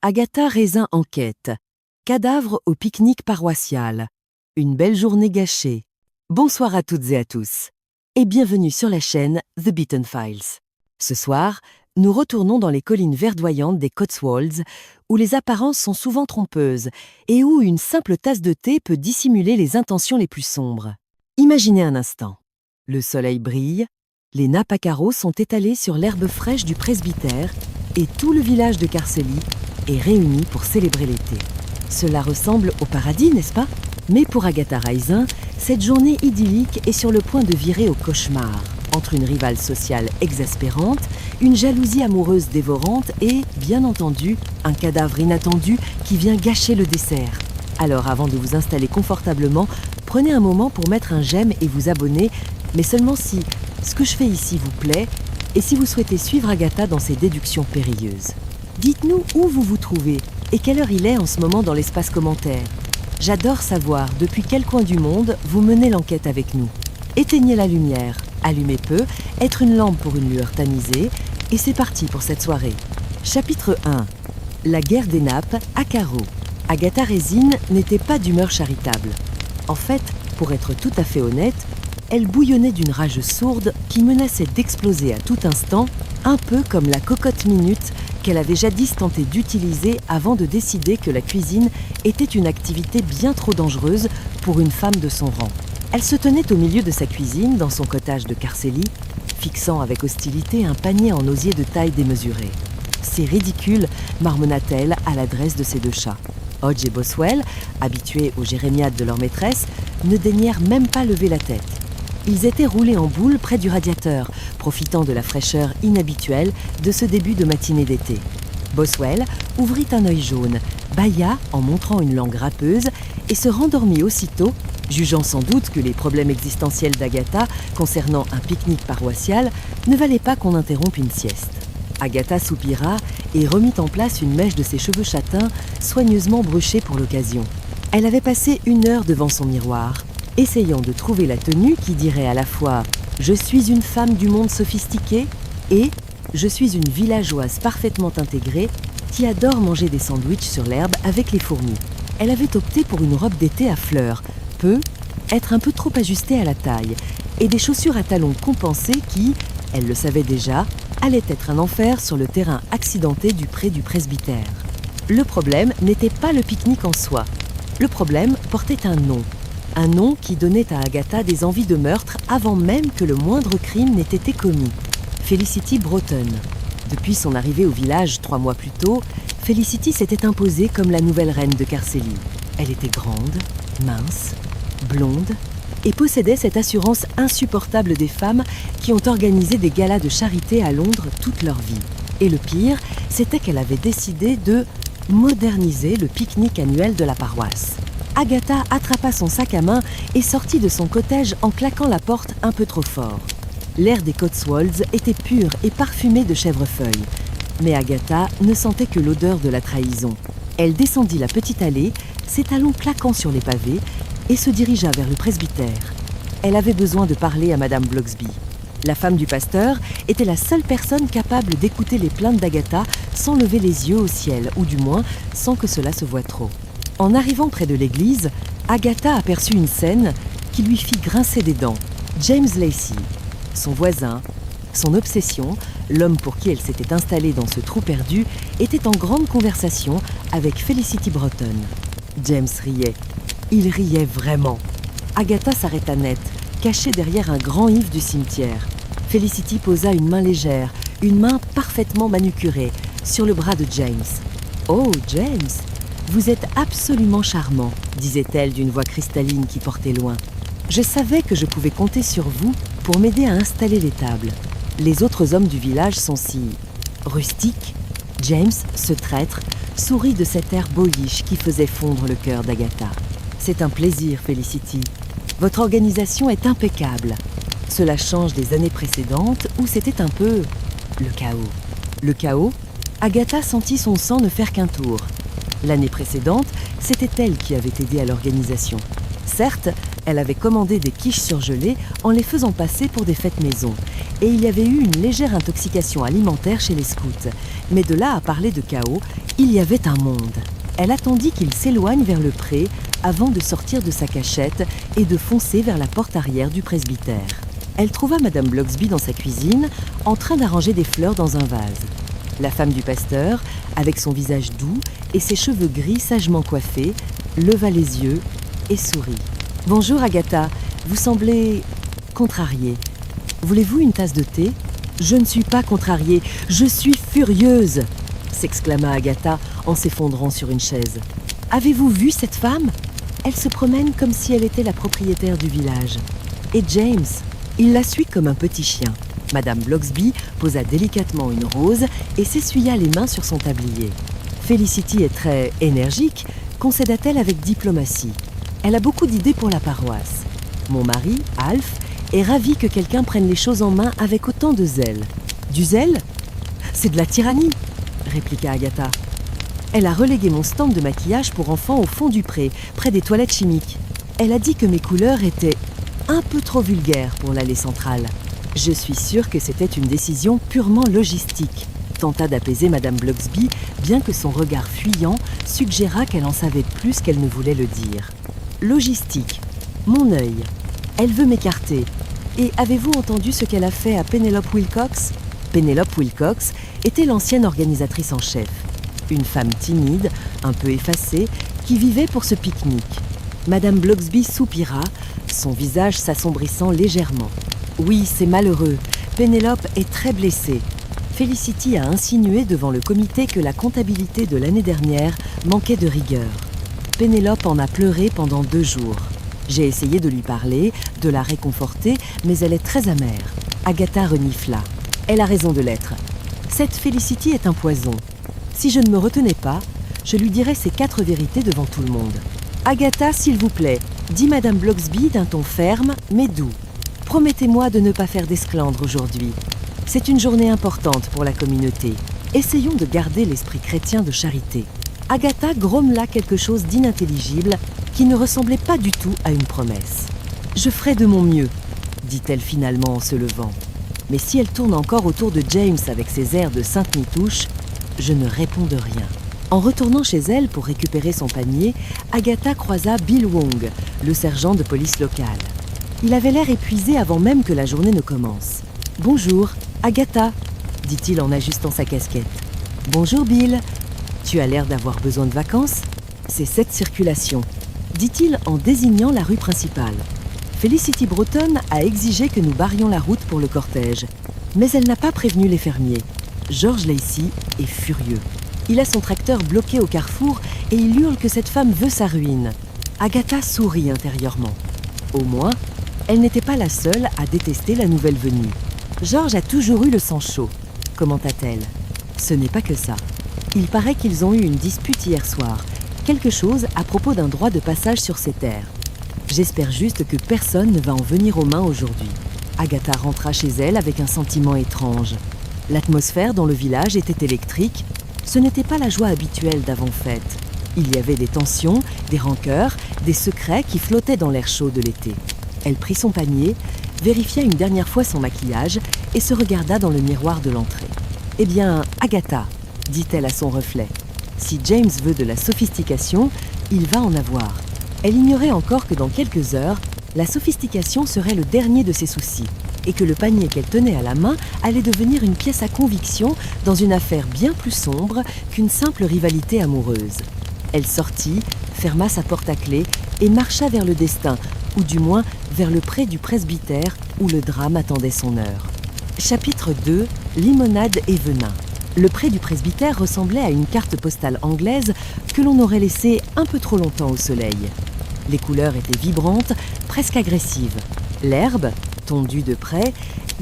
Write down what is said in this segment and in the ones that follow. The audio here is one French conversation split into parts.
Agatha Raisin enquête. Cadavre au pique-nique paroissial. Une belle journée gâchée. Bonsoir à toutes et à tous. Et bienvenue sur la chaîne The Beaten Files. Ce soir, nous retournons dans les collines verdoyantes des Cotswolds, où les apparences sont souvent trompeuses et où une simple tasse de thé peut dissimuler les intentions les plus sombres. Imaginez un instant. Le soleil brille, les nappes à carreaux sont étalées sur l'herbe fraîche du presbytère et tout le village de Carcely est réuni pour célébrer l'été. Cela ressemble au paradis, n'est-ce pas? Mais pour Agatha Raisin, cette journée idyllique est sur le point de virer au cauchemar, entre une rivale sociale exaspérante, une jalousie amoureuse dévorante et, bien entendu, un cadavre inattendu qui vient gâcher le dessert. Alors avant de vous installer confortablement, prenez un moment pour mettre un j'aime et vous abonner, mais seulement si ce que je fais ici vous plaît et si vous souhaitez suivre Agatha dans ses déductions périlleuses. Dites-nous où vous vous trouvez et quelle heure il est en ce moment dans l'espace commentaire. J'adore savoir depuis quel coin du monde vous menez l'enquête avec nous. Éteignez la lumière, allumez peu, être une lampe pour une lueur tamisée, et c'est parti pour cette soirée. Chapitre 1. La guerre des nappes à carreaux. Agatha Raisin n'était pas d'humeur charitable. En fait, pour être tout à fait honnête, elle bouillonnait d'une rage sourde qui menaçait d'exploser à tout instant, un peu comme la cocotte minute qu'elle avait jadis tenté d'utiliser avant de décider que la cuisine était une activité bien trop dangereuse pour une femme de son rang. Elle se tenait au milieu de sa cuisine, dans son cottage de Carcely, fixant avec hostilité un panier en osier de taille démesurée. « C'est ridicule », marmonna-t-elle à l'adresse de ses deux chats. Hodge et Boswell, habitués aux jérémiades de leur maîtresse, ne daignèrent même pas lever la tête. Ils étaient roulés en boule près du radiateur, profitant de la fraîcheur inhabituelle de ce début de matinée d'été. Boswell ouvrit un œil jaune, bâilla en montrant une langue râpeuse et se rendormit aussitôt, jugeant sans doute que les problèmes existentiels d'Agatha concernant un pique-nique paroissial ne valaient pas qu'on interrompe une sieste. Agatha soupira et remit en place une mèche de ses cheveux châtains soigneusement bruchés pour l'occasion. Elle avait passé 1 heure devant son miroir, essayant de trouver la tenue qui dirait à la fois « Je suis une femme du monde sophistiqué » et « Je suis une villageoise parfaitement intégrée qui adore manger des sandwichs sur l'herbe avec les fourmis ». Elle avait opté pour une robe d'été à fleurs, être un peu trop ajustée à la taille, et des chaussures à talons compensés qui, elle le savait déjà, allaient être un enfer sur le terrain accidenté du pré du presbytère. Le problème n'était pas le pique-nique en soi. Le problème portait un nom qui donnait à Agatha des envies de meurtre avant même que le moindre crime n'ait été commis. Felicity Broughton. Depuis son arrivée au village 3 mois plus tôt, Felicity s'était imposée comme la nouvelle reine de Carcely. Elle était grande, mince, blonde, et possédait cette assurance insupportable des femmes qui ont organisé des galas de charité à Londres toute leur vie. Et le pire, c'était qu'elle avait décidé de moderniser le pique-nique annuel de la paroisse. Agatha attrapa son sac à main et sortit de son cottage en claquant la porte un peu trop fort. L'air des Cotswolds était pur et parfumé de chèvrefeuille. Mais Agatha ne sentait que l'odeur de la trahison. Elle descendit la petite allée, ses talons claquant sur les pavés, et se dirigea vers le presbytère. Elle avait besoin de parler à Madame Blocksby. La femme du pasteur était la seule personne capable d'écouter les plaintes d'Agatha sans lever les yeux au ciel, ou du moins sans que cela se voie trop. En arrivant près de l'église, Agatha aperçut une scène qui lui fit grincer des dents. James Lacey, son voisin, son obsession, l'homme pour qui elle s'était installée dans ce trou perdu, était en grande conversation avec Felicity Broughton. James riait. Il riait vraiment. Agatha s'arrêta net, cachée derrière un grand if du cimetière. Felicity posa une main légère, une main parfaitement manucurée, sur le bras de James. « Oh, James, vous êtes absolument charmant », disait-elle d'une voix cristalline qui portait loin. « Je savais que je pouvais compter sur vous pour m'aider à installer les tables. Les autres hommes du village sont si rustiques. » James, ce traître, sourit de cet air boyish qui faisait fondre le cœur d'Agatha. « C'est un plaisir, Felicity. Votre organisation est impeccable. Cela change des années précédentes où c'était un peu le chaos. » Le chaos, Agatha sentit son sang ne faire qu'un tour. L'année précédente, c'était elle qui avait aidé à l'organisation. Certes, Elle avait commandé des quiches surgelées en les faisant passer pour des fêtes maison. Et il y avait eu une légère intoxication alimentaire chez les scouts. Mais de là à parler de chaos, il y avait un monde. Elle attendit qu'il s'éloigne vers le pré avant de sortir de sa cachette et de foncer vers la porte arrière du presbytère. Elle trouva Madame Blocksby dans sa cuisine, en train d'arranger des fleurs dans un vase. La femme du pasteur, avec son visage doux et ses cheveux gris sagement coiffés, leva les yeux et sourit. « Bonjour Agatha, vous semblez contrariée. Voulez-vous une tasse de thé ?»« Je ne suis pas contrariée, je suis furieuse !» s'exclama Agatha en s'effondrant sur une chaise. « Avez-vous vu cette femme ? Elle se promène comme si elle était la propriétaire du village. Et James, il la suit comme un petit chien. » Madame Blocksby posa délicatement une rose et s'essuya les mains sur son tablier. « Felicity est très énergique », concéda-t-elle avec diplomatie. « Elle a beaucoup d'idées pour la paroisse. Mon mari, Alf, est ravi que quelqu'un prenne les choses en main avec autant de zèle. »« Du zèle ? C'est de la tyrannie !» répliqua Agatha. « Elle a relégué mon stand de maquillage pour enfants au fond du pré, près des toilettes chimiques. Elle a dit que mes couleurs étaient un peu trop vulgaires pour l'allée centrale. Je suis sûre que c'était une décision purement logistique. » Tenta d'apaiser Madame Blocksby, bien que son regard fuyant suggéra qu'elle en savait plus qu'elle ne voulait le dire. « Logistique. Mon œil. Elle veut m'écarter. Et avez-vous entendu ce qu'elle a fait à Penelope Wilcox ?» Penelope Wilcox était l'ancienne organisatrice en chef. Une femme timide, un peu effacée, qui vivait pour ce pique-nique. Madame Blocksby soupira, son visage s'assombrissant légèrement. « Oui, c'est malheureux. Penelope est très blessée. » Felicity a insinué devant le comité que la comptabilité de l'année dernière manquait de rigueur. Penelope en a pleuré pendant 2 jours. J'ai essayé de lui parler, de la réconforter, mais elle est très amère. Agatha renifla. Elle a raison de l'être. Cette Felicity est un poison. Si je ne me retenais pas, je lui dirais ces 4 vérités devant tout le monde. Agatha, s'il vous plaît, dit Madame Blocksby d'un ton ferme mais doux. Promettez-moi de ne pas faire d'esclandre aujourd'hui. C'est une journée importante pour la communauté. Essayons de garder l'esprit chrétien de charité. Agatha grommela quelque chose d'inintelligible qui ne ressemblait pas du tout à une promesse. « Je ferai de mon mieux », dit-elle finalement en se levant. Mais si elle tourne encore autour de James avec ses airs de sainte Nitouche, je ne réponds de rien. En retournant chez elle pour récupérer son panier, Agatha croisa Bill Wong, le sergent de police local. Il avait l'air épuisé avant même que la journée ne commence. « Bonjour, Agatha », dit-il en ajustant sa casquette. « Bonjour Bill, tu as l'air d'avoir besoin de vacances ? C'est cette circulation, » dit-il en désignant la rue principale. Felicity Broughton a exigé que nous barrions la route pour le cortège, mais elle n'a pas prévenu les fermiers. George Lacey est furieux. Il a son tracteur bloqué au carrefour et il hurle que cette femme veut sa ruine. Agatha sourit intérieurement. Au moins, elle n'était pas la seule à détester la nouvelle venue. George a toujours eu le sang chaud, commenta-t-elle. Ce n'est pas que ça. Il paraît qu'ils ont eu une dispute hier soir, quelque chose à propos d'un droit de passage sur ses terres. J'espère juste que personne ne va en venir aux mains aujourd'hui. Agatha rentra chez elle avec un sentiment étrange. L'atmosphère dans le village était électrique. Ce n'était pas la joie habituelle d'avant-fête. Il y avait des tensions, des rancœurs, des secrets qui flottaient dans l'air chaud de l'été. Elle prit son panier, vérifia une dernière fois son maquillage et se regarda dans le miroir de l'entrée. « Eh bien, Agatha, » dit-elle à son reflet, « si James veut de la sophistication, il va en avoir. » Elle ignorait encore que dans quelques heures, la sophistication serait le dernier de ses soucis et que le panier qu'elle tenait à la main allait devenir une pièce à conviction dans une affaire bien plus sombre qu'une simple rivalité amoureuse. Elle sortit, ferma sa porte à clé et marcha vers le destin, ou du moins vers le pré du presbytère où le drame attendait son heure. Chapitre 2 – Limonade et venin. Le pré du presbytère ressemblait à une carte postale anglaise que l'on aurait laissée un peu trop longtemps au soleil. Les couleurs étaient vibrantes, presque agressives. L'herbe, tondue de près,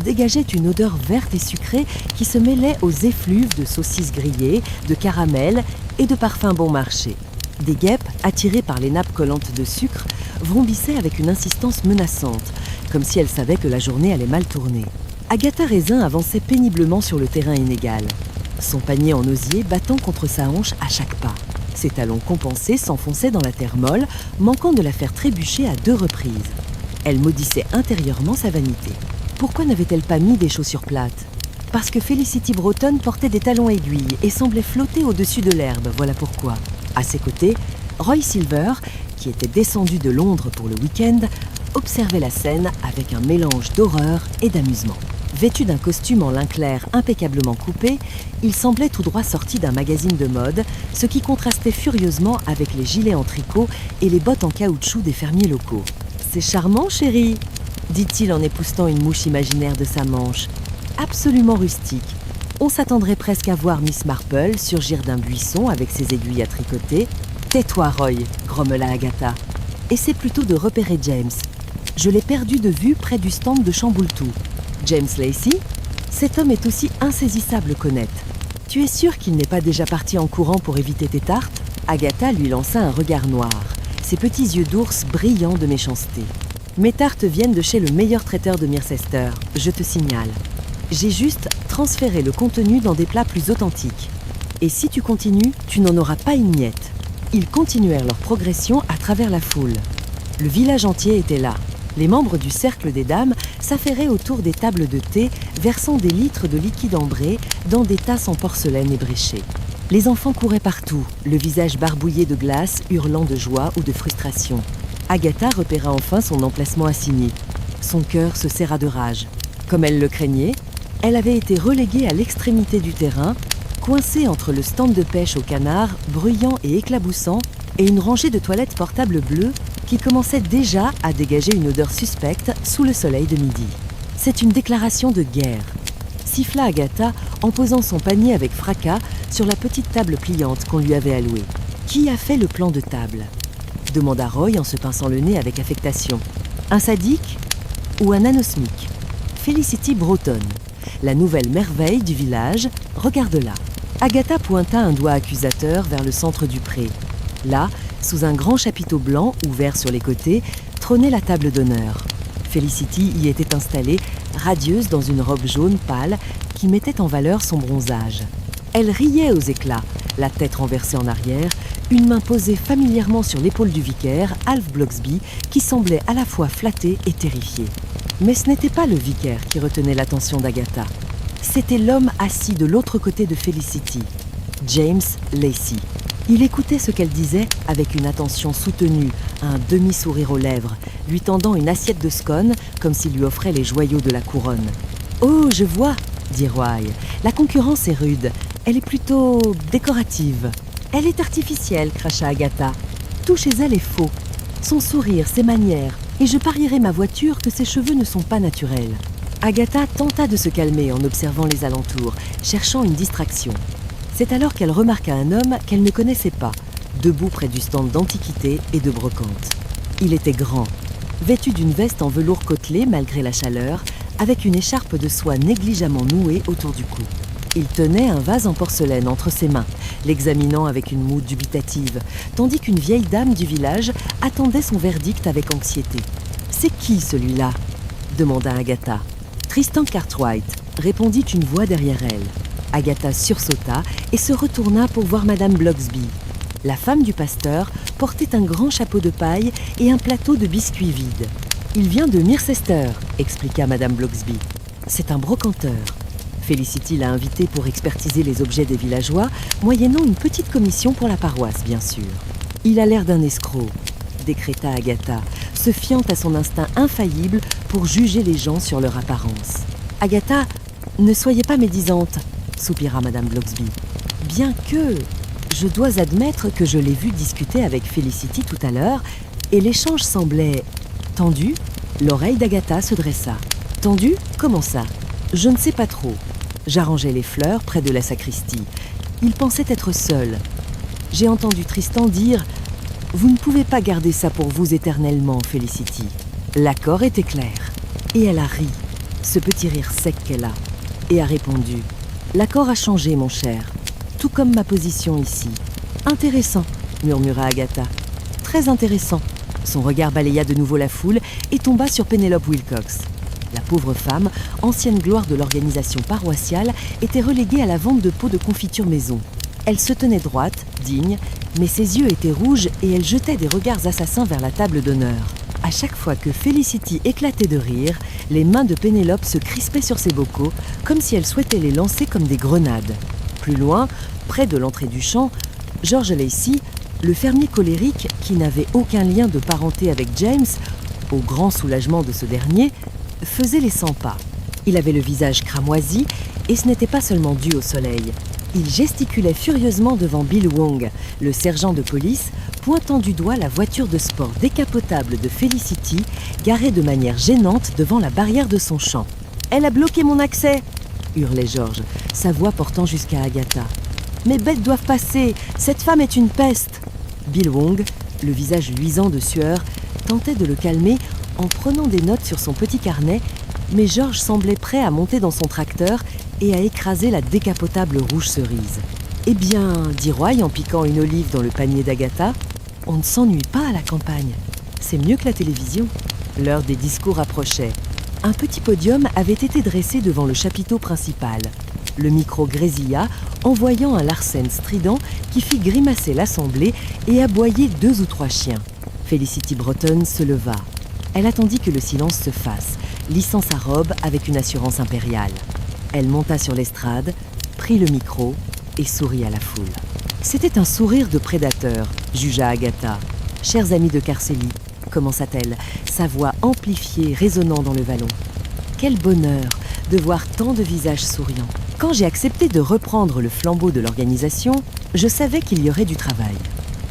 dégageait une odeur verte et sucrée qui se mêlait aux effluves de saucisses grillées, de caramel et de parfums bon marché. Des guêpes, attirées par les nappes collantes de sucre, vrombissaient avec une insistance menaçante, comme si elles savaient que la journée allait mal tourner. Agatha Raisin avançait péniblement sur le terrain inégal, son panier en osier battant contre sa hanche à chaque pas. Ses talons compensés s'enfonçaient dans la terre molle, manquant de la faire trébucher à 2 reprises. Elle maudissait intérieurement sa vanité. Pourquoi n'avait-elle pas mis des chaussures plates? Parce que Felicity Broughton portait des talons aiguilles et semblait flotter au-dessus de l'herbe, voilà pourquoi. À ses côtés, Roy Silver, qui était descendu de Londres pour le week-end, observait la scène avec un mélange d'horreur et d'amusement. Vêtu d'un costume en lin clair impeccablement coupé, il semblait tout droit sorti d'un magazine de mode, ce qui contrastait furieusement avec les gilets en tricot et les bottes en caoutchouc des fermiers locaux. « C'est charmant, chérie !» dit-il en époussetant une mouche imaginaire de sa manche. Absolument rustique. On s'attendrait presque à voir Miss Marple surgir d'un buisson avec ses aiguilles à tricoter. « Tais-toi, Roy !» grommela Agatha. « Essaie plutôt de repérer James. Je l'ai perdu de vue près du stand de Chamboultou. James Lacey, cet homme est aussi insaisissable qu'honnête. Tu es sûr qu'il n'est pas déjà parti en courant pour éviter tes tartes ?» Agatha lui lança un regard noir, ses petits yeux d'ours brillants de méchanceté. « Mes tartes viennent de chez le meilleur traiteur de Mircester, je te signale. J'ai juste transféré le contenu dans des plats plus authentiques. Et si tu continues, tu n'en auras pas une miette. » Ils continuèrent leur progression à travers la foule. Le village entier était là. Les membres du cercle des dames s'affairaient autour des tables de thé, versant des litres de liquide ambré dans des tasses en porcelaine ébréchées. Les enfants couraient partout, le visage barbouillé de glace, hurlant de joie ou de frustration. Agatha repéra enfin son emplacement assigné. Son cœur se serra de rage. Comme elle le craignait, elle avait été reléguée à l'extrémité du terrain, coincée entre le stand de pêche au canard, bruyant et éclaboussant, et une rangée de toilettes portables bleues qui commençait déjà à dégager une odeur suspecte sous le soleil de midi. « C'est une déclaration de guerre », siffla Agatha en posant son panier avec fracas sur la petite table pliante qu'on lui avait allouée. « Qui a fait le plan de table ?» demanda Roy en se pinçant le nez avec affectation. « Un sadique ou un anosmique ?»« Felicity Broughton, la nouvelle merveille du village, regarde-la. » Agatha pointa un doigt accusateur vers le centre du pré. Là, sous un grand chapiteau blanc ouvert sur les côtés, trônait la table d'honneur. Felicity y était installée, radieuse dans une robe jaune pâle qui mettait en valeur son bronzage. Elle riait aux éclats, la tête renversée en arrière, une main posée familièrement sur l'épaule du vicaire, Alf Blocksby, qui semblait à la fois flatté et terrifié. Mais ce n'était pas le vicaire qui retenait l'attention d'Agatha. C'était l'homme assis de l'autre côté de Felicity, James Lacey. Il écoutait ce qu'elle disait avec une attention soutenue, un demi-sourire aux lèvres, lui tendant une assiette de scone comme s'il lui offrait les joyaux de la couronne. « Oh, je vois !» dit Roy. « La concurrence est rude. Elle est plutôt décorative. »« Elle est artificielle, » cracha Agatha. « Tout chez elle est faux. Son sourire, ses manières, et je parierais ma voiture que ses cheveux ne sont pas naturels. » Agatha tenta de se calmer en observant les alentours, cherchant une distraction. C'est alors qu'elle remarqua un homme qu'elle ne connaissait pas, debout près du stand d'antiquités et de brocantes. Il était grand, vêtu d'une veste en velours côtelé malgré la chaleur, avec une écharpe de soie négligemment nouée autour du cou. Il tenait un vase en porcelaine entre ses mains, l'examinant avec une moue dubitative, tandis qu'une vieille dame du village attendait son verdict avec anxiété. « C'est qui celui-là » demanda Agatha. « Tristan Cartwright » répondit une voix derrière elle. Agatha sursauta et se retourna pour voir Madame Blocksby. La femme du pasteur portait un grand chapeau de paille et un plateau de biscuits vides. « Il vient de Mircester » expliqua Madame Blocksby. « C'est un brocanteur. Felicity l'a invité pour expertiser les objets des villageois, moyennant une petite commission pour la paroisse, bien sûr. Il a l'air d'un escroc, » décréta Agatha, se fiant à son instinct infaillible pour juger les gens sur leur apparence. « Agatha, ne soyez pas médisante » soupira Madame Blocksby. « Bien que, je dois admettre que je l'ai vu discuter avec Felicity tout à l'heure, et l'échange semblait tendu. » L'oreille d'Agatha se dressa. « Tendu? Comment ça? Je ne sais pas trop. J'arrangeais les fleurs près de la sacristie. Il pensait être seul. J'ai entendu Tristan dire « Vous ne pouvez pas garder ça pour vous éternellement, Felicity. » L'accord était clair. Et elle a ri, ce petit rire sec qu'elle a, et a répondu « L'accord a changé, mon cher, tout comme ma position ici. »« Intéressant, » murmura Agatha. « Très intéressant. » Son regard balaya de nouveau la foule et tomba sur Penelope Wilcox. La pauvre femme, ancienne gloire de l'organisation paroissiale, était reléguée à la vente de pots de confiture maison. Elle se tenait droite, digne, mais ses yeux étaient rouges et elle jetait des regards assassins vers la table d'honneur. À chaque fois que Felicity éclatait de rire, les mains de Pénélope se crispaient sur ses bocaux, comme si elle souhaitait les lancer comme des grenades. Plus loin, près de l'entrée du champ, George Lacey, le fermier colérique qui n'avait aucun lien de parenté avec James, au grand soulagement de ce dernier, faisait les 100 pas. Il avait le visage cramoisi et ce n'était pas seulement dû au soleil. Il gesticulait furieusement devant Bill Wong, le sergent de police, pointant du doigt la voiture de sport décapotable de Felicity, garée de manière gênante devant la barrière de son champ. « Elle a bloqué mon accès !» hurlait George, sa voix portant jusqu'à Agatha. « Mes bêtes doivent passer, cette femme est une peste !» Bill Wong, le visage luisant de sueur, tentait de le calmer en prenant des notes sur son petit carnet, mais George semblait prêt à monter dans son tracteur et à écraser la décapotable rouge cerise. « Eh bien, dit Roy en piquant une olive dans le panier d'Agatha, on ne s'ennuie pas à la campagne. C'est mieux que la télévision. » L'heure des discours approchait. Un petit podium avait été dressé devant le chapiteau principal. Le micro grésilla, envoyant un Larsen strident qui fit grimacer l'assemblée et aboyer 2 ou 3 chiens. Felicity Broughton se leva. Elle attendit que le silence se fasse, lissant sa robe avec une assurance impériale. Elle monta sur l'estrade, prit le micro et sourit à la foule. C'était un sourire de prédateur, jugea Agatha. « Chers amis de Carceli, commença-t-elle, sa voix amplifiée résonnant dans le vallon. Quel bonheur de voir tant de visages souriants. Quand j'ai accepté de reprendre le flambeau de l'organisation, je savais qu'il y aurait du travail.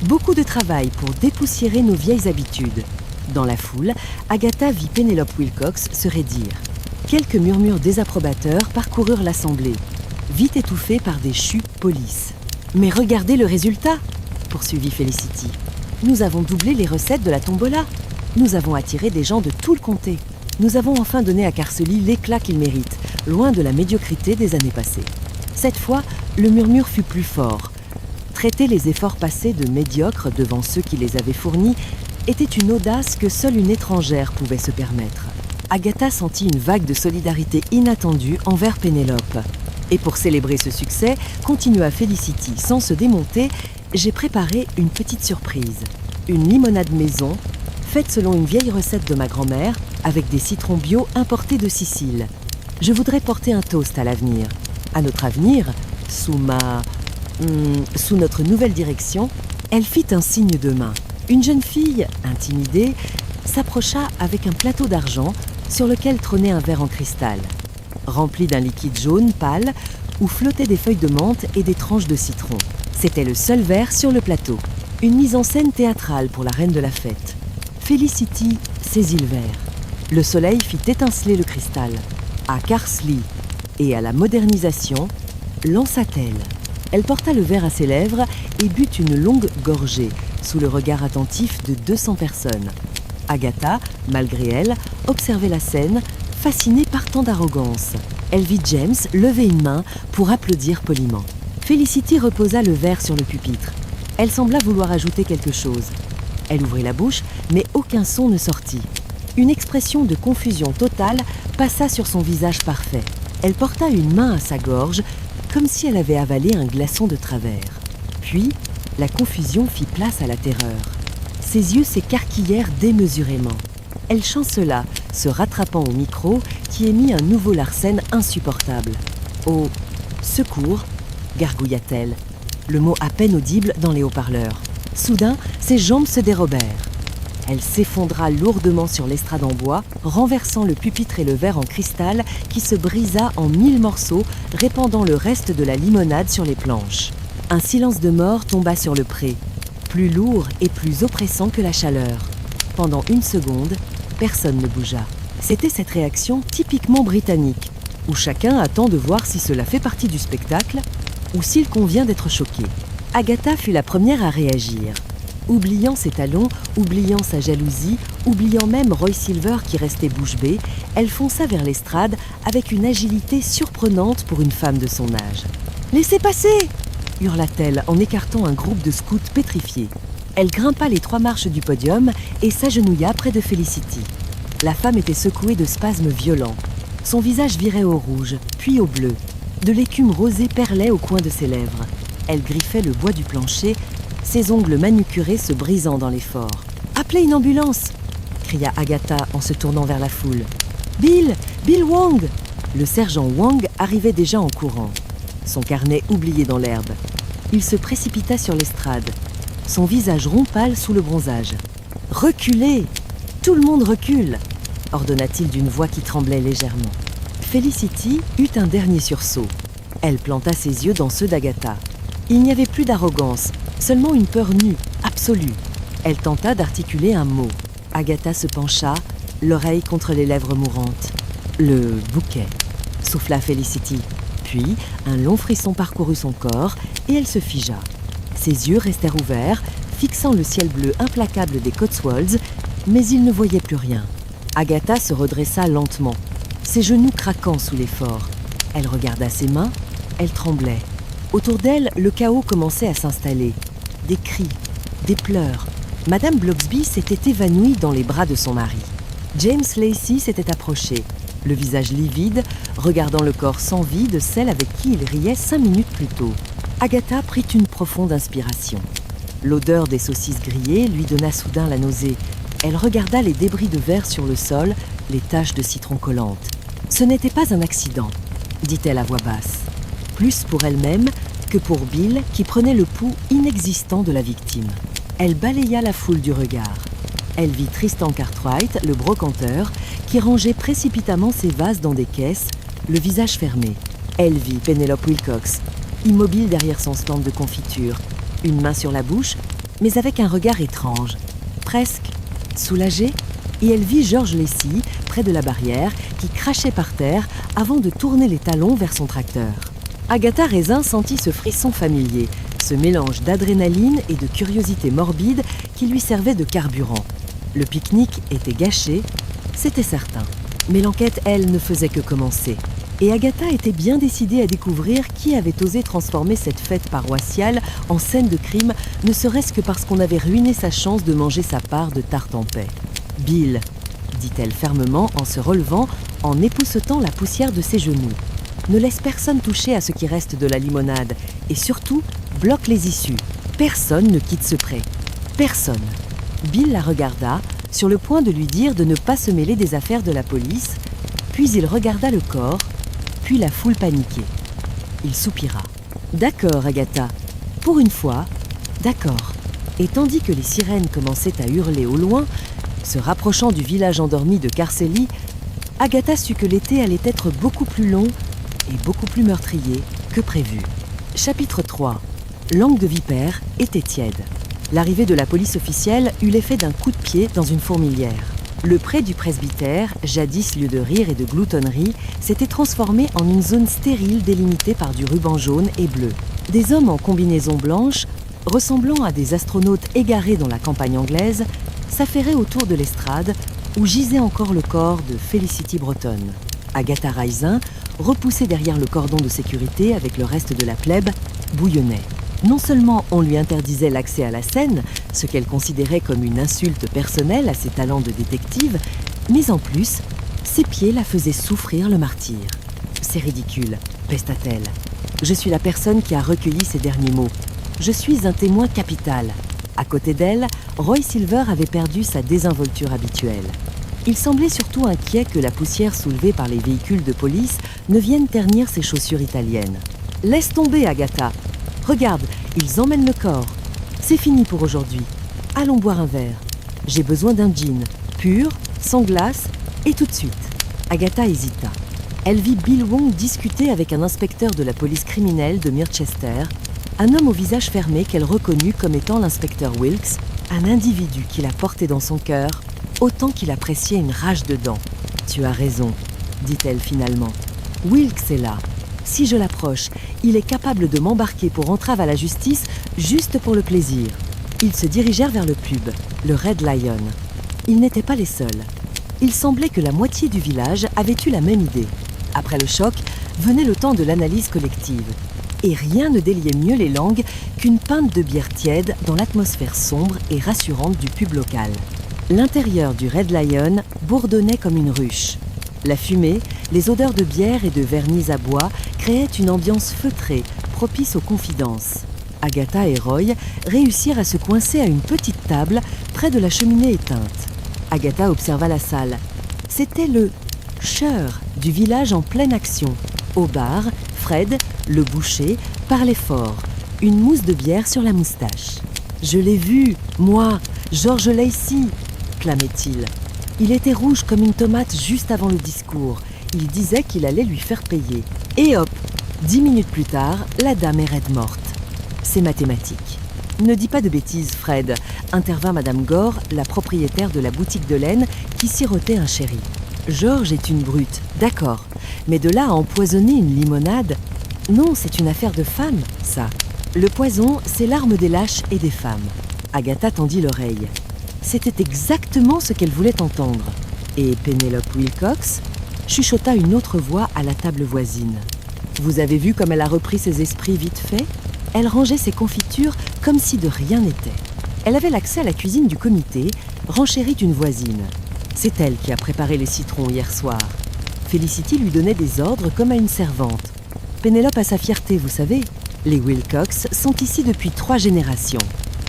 Beaucoup de travail pour dépoussiérer nos vieilles habitudes. » Dans la foule, Agatha vit Pénélope Wilcox se raidir. Quelques murmures désapprobateurs parcoururent l'assemblée, vite étouffés par des chus police. « Mais regardez le résultat !» poursuivit Felicity. « Nous avons doublé les recettes de la tombola. Nous avons attiré des gens de tout le comté. Nous avons enfin donné à Carceli l'éclat qu'il mérite, loin de la médiocrité des années passées. » Cette fois, le murmure fut plus fort. Traiter les efforts passés de médiocres devant ceux qui les avaient fournis était une audace que seule une étrangère pouvait se permettre. Agatha sentit une vague de solidarité inattendue envers Pénélope. Et pour célébrer ce succès, continua Felicity sans se démonter, j'ai préparé une petite surprise. Une limonade maison, faite selon une vieille recette de ma grand-mère, avec des citrons bio importés de Sicile. Je voudrais porter un toast à l'avenir. À notre avenir, sous notre nouvelle direction, elle fit un signe de main. Une jeune fille, intimidée, s'approcha avec un plateau d'argent sur lequel trônait un verre en cristal, rempli d'un liquide jaune pâle où flottaient des feuilles de menthe et des tranches de citron. C'était le seul verre sur le plateau. Une mise en scène théâtrale pour la reine de la fête. Felicity saisit le verre. Le soleil fit étinceler le cristal. À Carsley et à la modernisation, lança-t-elle. Elle porta le verre à ses lèvres et but une longue gorgée, sous le regard attentif de 200 personnes. Agatha, malgré elle, observait la scène, fascinée par tant d'arrogance. Elle vit James lever une main pour applaudir poliment. Felicity reposa le verre sur le pupitre. Elle sembla vouloir ajouter quelque chose. Elle ouvrit la bouche, mais aucun son ne sortit. Une expression de confusion totale passa sur son visage parfait. Elle porta une main à sa gorge, comme si elle avait avalé un glaçon de travers. Puis, la confusion fit place à la terreur. Ses yeux s'écarquillèrent démesurément. Elle chancela, se rattrapant au micro qui émit un nouveau Larsen insupportable. « Au secours !» gargouilla-t-elle, le mot à peine audible dans les haut-parleurs. Soudain, ses jambes se dérobèrent. Elle s'effondra lourdement sur l'estrade en bois, renversant le pupitre et le verre en cristal qui se brisa en 1000 morceaux, répandant le reste de la limonade sur les planches. Un silence de mort tomba sur le pré, plus lourd et plus oppressant que la chaleur. Pendant 1 seconde, personne ne bougea. C'était cette réaction typiquement britannique, où chacun attend de voir si cela fait partie du spectacle ou s'il convient d'être choqué. Agatha fut la première à réagir. Oubliant ses talons, oubliant sa jalousie, oubliant même Roy Silver qui restait bouche bée, elle fonça vers l'estrade avec une agilité surprenante pour une femme de son âge. « Laissez passer !» hurla-t-elle en écartant un groupe de scouts pétrifiés. Elle grimpa les 3 marches du podium et s'agenouilla près de Felicity. La femme était secouée de spasmes violents. Son visage virait au rouge, puis au bleu. De l'écume rosée perlait au coin de ses lèvres. Elle griffait le bois du plancher, ses ongles manucurés se brisant dans l'effort. « Appelez une ambulance !» cria Agatha en se tournant vers la foule. « Bill Wong !» Le sergent Wang arrivait déjà en courant, son carnet oublié dans l'herbe. Il se précipita sur l'estrade, son visage rond pâle sous le bronzage. « Reculez ! Tout le monde recule !» ordonna-t-il d'une voix qui tremblait légèrement. Felicity eut un dernier sursaut. Elle planta ses yeux dans ceux d'Agatha. Il n'y avait plus d'arrogance, seulement une peur nue, absolue. Elle tenta d'articuler un mot. Agatha se pencha, l'oreille contre les lèvres mourantes. « Le bouquet », souffla Felicity. Puis, un long frisson parcourut son corps et elle se figea. Ses yeux restèrent ouverts, fixant le ciel bleu implacable des Cotswolds, mais il ne voyait plus rien. Agatha se redressa lentement, ses genoux craquant sous l'effort. Elle regarda ses mains, elle tremblait. Autour d'elle, le chaos commençait à s'installer. Des cris, des pleurs. Madame Blocksby s'était évanouie dans les bras de son mari. James Lacey s'était approché, le visage livide, regardant le corps sans vie de celle avec qui il riait 5 minutes plus tôt. Agatha prit une profonde inspiration. L'odeur des saucisses grillées lui donna soudain la nausée. Elle regarda les débris de verre sur le sol, les taches de citron collantes. « Ce n'était pas un accident », dit-elle à voix basse. Plus pour elle-même que pour Bill, qui prenait le pouls inexistant de la victime. Elle balaya la foule du regard. Elle vit Tristan Cartwright, le brocanteur, qui rangeait précipitamment ses vases dans des caisses, le visage fermé. Elle vit Penelope Wilcox, immobile derrière son stand de confiture, une main sur la bouche, mais avec un regard étrange, presque soulagé. Et elle vit George Lacey, près de la barrière, qui crachait par terre avant de tourner les talons vers son tracteur. Agatha Raisin sentit ce frisson familier, ce mélange d'adrénaline et de curiosité morbide qui lui servait de carburant. Le pique-nique était gâché, c'était certain. Mais l'enquête, elle, ne faisait que commencer. Et Agatha était bien décidée à découvrir qui avait osé transformer cette fête paroissiale en scène de crime, ne serait-ce que parce qu'on avait ruiné sa chance de manger sa part de tarte en paix. « Bill », dit-elle fermement en se relevant, en époussetant la poussière de ses genoux. « Ne laisse personne toucher à ce qui reste de la limonade et surtout, bloque les issues. Personne ne quitte ce pré. Personne. » Bill la regarda, sur le point de lui dire de ne pas se mêler des affaires de la police, puis il regarda le corps, puis la foule paniquée. Il soupira. « D'accord, Agatha. Pour une fois, d'accord. » Et tandis que les sirènes commençaient à hurler au loin, se rapprochant du village endormi de Carceli, Agatha sut que l'été allait être beaucoup plus long et beaucoup plus meurtrier que prévu. Chapitre 3. Langue de vipère était tiède. L'arrivée de la police officielle eut l'effet d'un coup de pied dans une fourmilière. Le pré du presbytère, jadis lieu de rire et de gloutonnerie, s'était transformé en une zone stérile délimitée par du ruban jaune et bleu. Des hommes en combinaison blanche, ressemblant à des astronautes égarés dans la campagne anglaise, s'affairaient autour de l'estrade où gisait encore le corps de Felicity Broughton. Agatha Raisin, repoussée derrière le cordon de sécurité avec le reste de la plèbe, bouillonnait. Non seulement on lui interdisait l'accès à la scène, ce qu'elle considérait comme une insulte personnelle à ses talents de détective, mais en plus, ses pieds la faisaient souffrir le martyre. « C'est ridicule », pesta-t-elle. « Je suis la personne qui a recueilli ces derniers mots. Je suis un témoin capital. » À côté d'elle, Roy Silver avait perdu sa désinvolture habituelle. Il semblait surtout inquiet que la poussière soulevée par les véhicules de police ne vienne ternir ses chaussures italiennes. « Laisse tomber, Agatha. Regarde, ils emmènent le corps. C'est fini pour aujourd'hui. Allons boire un verre. J'ai besoin d'un gin, pur, sans glace, et tout de suite. » Agatha hésita. Elle vit Bill Wong discuter avec un inspecteur de la police criminelle de Mirchester, un homme au visage fermé qu'elle reconnut comme étant l'inspecteur Wilkes, un individu qui la portait dans son cœur, autant qu'il appréciait une rage de dents. « Tu as raison, » dit-elle finalement. « Wilkes est là. Si je l'approche, il est capable de m'embarquer pour entrave à la justice juste pour le plaisir. » Ils se dirigèrent vers le pub, le Red Lion. Ils n'étaient pas les seuls. Il semblait que la moitié du village avait eu la même idée. Après le choc, venait le temps de l'analyse collective. Et rien ne déliait mieux les langues qu'une pinte de bière tiède dans l'atmosphère sombre et rassurante du pub local. L'intérieur du Red Lion bourdonnait comme une ruche. La fumée, les odeurs de bière et de vernis à bois créaient une ambiance feutrée, propice aux confidences. Agatha et Roy réussirent à se coincer à une petite table près de la cheminée éteinte. Agatha observa la salle. C'était le chœur du village en pleine action. Au bar, Fred, le boucher, parlait fort, une mousse de bière sur la moustache. « Je l'ai vu, moi, George Lacey !» clamait-il. Il était rouge comme une tomate juste avant le discours. Il disait qu'il allait lui faire payer. Et hop, 10 minutes plus tard, la dame est raide morte. C'est mathématique. Ne dis pas de bêtises, Fred, intervint Madame Gore, la propriétaire de la boutique de laine, qui sirotait un sherry. George est une brute, d'accord, mais de là à empoisonner une limonade, non, c'est une affaire de femme, ça. Le poison, c'est l'arme des lâches et des femmes. Agatha tendit l'oreille. C'était exactement ce qu'elle voulait entendre. Et Penelope Wilcox chuchota une autre voix à la table voisine. Vous avez vu comme elle a repris ses esprits vite fait ? Elle rangeait ses confitures comme si de rien n'était. Elle avait l'accès à la cuisine du comité, renchérit une voisine. C'est elle qui a préparé les citrons hier soir. Felicity lui donnait des ordres comme à une servante. Pénélope a sa fierté, vous savez. Les Wilcox sont ici depuis 3 générations.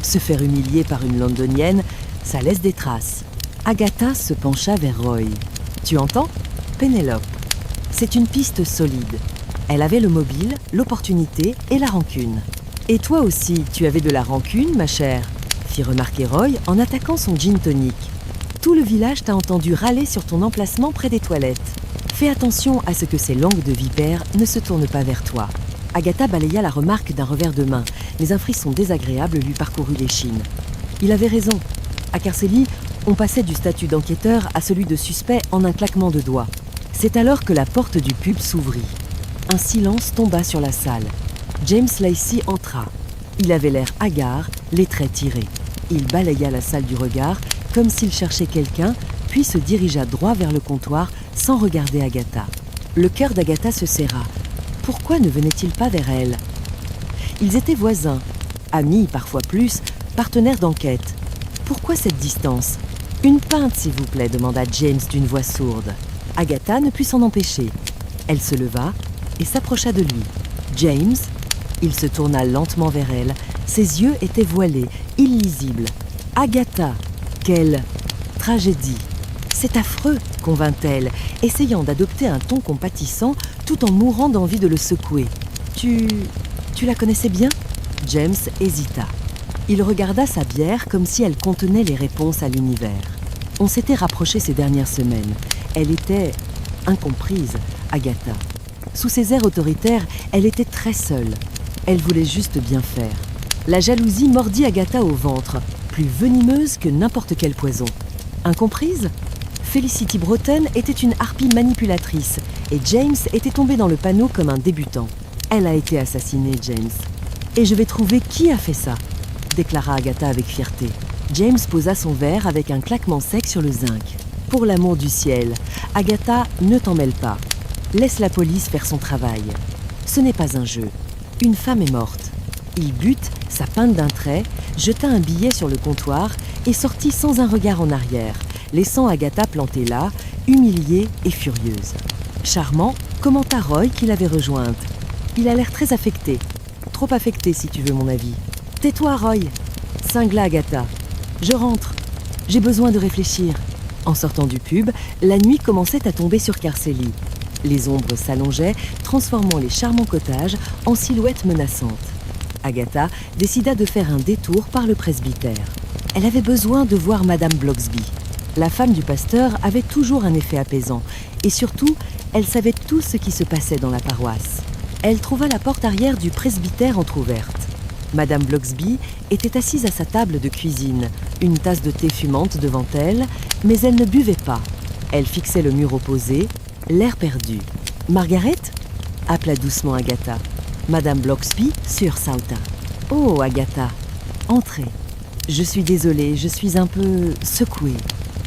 Se faire humilier par une londonienne, ça laisse des traces. Agatha se pencha vers Roy. Tu entends ? Pénélope. C'est une piste solide. Elle avait le mobile, l'opportunité et la rancune. Et toi aussi, tu avais de la rancune, ma chère, fit remarquer Roy en attaquant son gin tonic. Tout le village t'a entendu râler sur ton emplacement près des toilettes. Fais attention à ce que ces langues de vipère ne se tournent pas vers toi. Agatha balaya la remarque d'un revers de main, mais un frisson désagréable lui parcourut l'échine. Il avait raison. À Carceli, on passait du statut d'enquêteur à celui de suspect en un claquement de doigts. C'est alors que la porte du pub s'ouvrit. Un silence tomba sur la salle. James Lacey entra. Il avait l'air hagard, les traits tirés. Il balaya la salle du regard, comme s'il cherchait quelqu'un, puis se dirigea droit vers le comptoir sans regarder Agatha. Le cœur d'Agatha se serra. Pourquoi ne venait-il pas vers elle ? Ils étaient voisins, amis parfois plus, partenaires d'enquête. Pourquoi cette distance ? Une pinte, s'il vous plaît, demanda James d'une voix sourde. Agatha ne put s'en empêcher. Elle se leva et s'approcha de lui. James, il se tourna lentement vers elle. Ses yeux étaient voilés, illisibles. Agatha, quelle tragédie. C'est affreux, convint-elle, essayant d'adopter un ton compatissant tout en mourant d'envie de le secouer. Tu la connaissais bien ? James hésita. Il regarda sa bière comme si elle contenait les réponses à l'univers. On s'était rapprochés ces dernières semaines. Elle était incomprise, Agatha. Sous ses airs autoritaires, elle était très seule. Elle voulait juste bien faire. La jalousie mordit Agatha au ventre, plus venimeuse que n'importe quel poison. Incomprise ? Felicity Broughton était une harpie manipulatrice et James était tombé dans le panneau comme un débutant. Elle a été assassinée, James. Et je vais trouver qui a fait ça, déclara Agatha avec fierté. James posa son verre avec un claquement sec sur le zinc. Pour l'amour du ciel, Agatha, ne t'en mêle pas. Laisse la police faire son travail. Ce n'est pas un jeu. Une femme est morte. Il but sa pinte d'un trait, jeta un billet sur le comptoir et sortit sans un regard en arrière, laissant Agatha plantée là, humiliée et furieuse. Charmant, commenta Roy qui l'avait rejointe. Il a l'air très affecté. Trop affecté si tu veux mon avis. Tais-toi, Roy, cingla Agatha. Je rentre. J'ai besoin de réfléchir. En sortant du pub, la nuit commençait à tomber sur Carceli. Les ombres s'allongeaient, transformant les charmants cottages en silhouettes menaçantes. Agatha décida de faire un détour par le presbytère. Elle avait besoin de voir Madame Blocksby. La femme du pasteur avait toujours un effet apaisant, et surtout, elle savait tout ce qui se passait dans la paroisse. Elle trouva la porte arrière du presbytère entr'ouverte. Madame Blocksby était assise à sa table de cuisine, une tasse de thé fumante devant elle, mais elle ne buvait pas. Elle fixait le mur opposé, l'air perdu. « Margaret ?» appela doucement Agatha. Madame Blocksby sursauta. « Oh, Agatha, entrez. Je suis désolée, je suis un peu secouée. »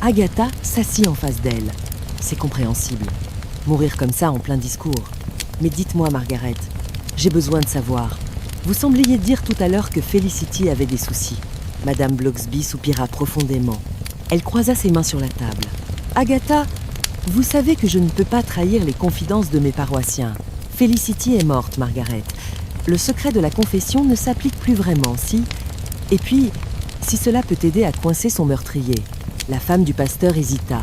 Agatha s'assit en face d'elle. C'est compréhensible. Mourir comme ça en plein discours. Mais dites-moi, Margaret, j'ai besoin de savoir. Vous sembliez dire tout à l'heure que Felicity avait des soucis. Madame Blocksby soupira profondément. Elle croisa ses mains sur la table. Agatha, vous savez que je ne peux pas trahir les confidences de mes paroissiens. Felicity est morte, Margaret. Le secret de la confession ne s'applique plus vraiment, si... Et puis, si cela peut t'aider à coincer son meurtrier. La femme du pasteur hésita.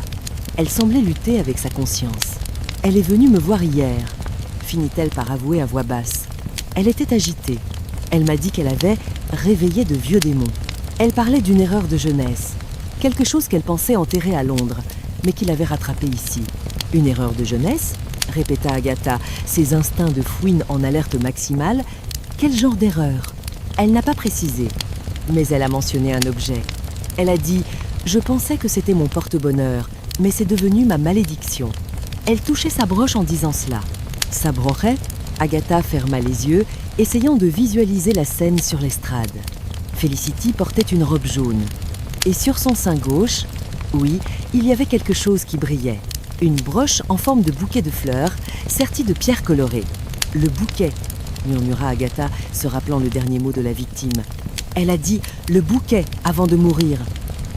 Elle semblait lutter avec sa conscience. Elle est venue me voir hier, finit-elle par avouer à voix basse. Elle était agitée. Elle m'a dit qu'elle avait réveillé de vieux démons. Elle parlait d'une erreur de jeunesse, quelque chose qu'elle pensait enterrer à Londres, mais qu'il avait rattrapé ici. Une erreur de jeunesse ? Répéta Agatha, ses instincts de fouine en alerte maximale. Quel genre d'erreur ? Elle n'a pas précisé, mais elle a mentionné un objet. Elle a dit « Je pensais que c'était mon porte-bonheur, mais c'est devenu ma malédiction ». Elle touchait sa broche en disant cela. Sa broche ? Agatha ferma les yeux, essayant de visualiser la scène sur l'estrade. Felicity portait une robe jaune. Et sur son sein gauche, oui, il y avait quelque chose qui brillait. Une broche en forme de bouquet de fleurs, sertie de pierres colorées. « Le bouquet », murmura Agatha, se rappelant le dernier mot de la victime. Elle a dit « le bouquet » avant de mourir.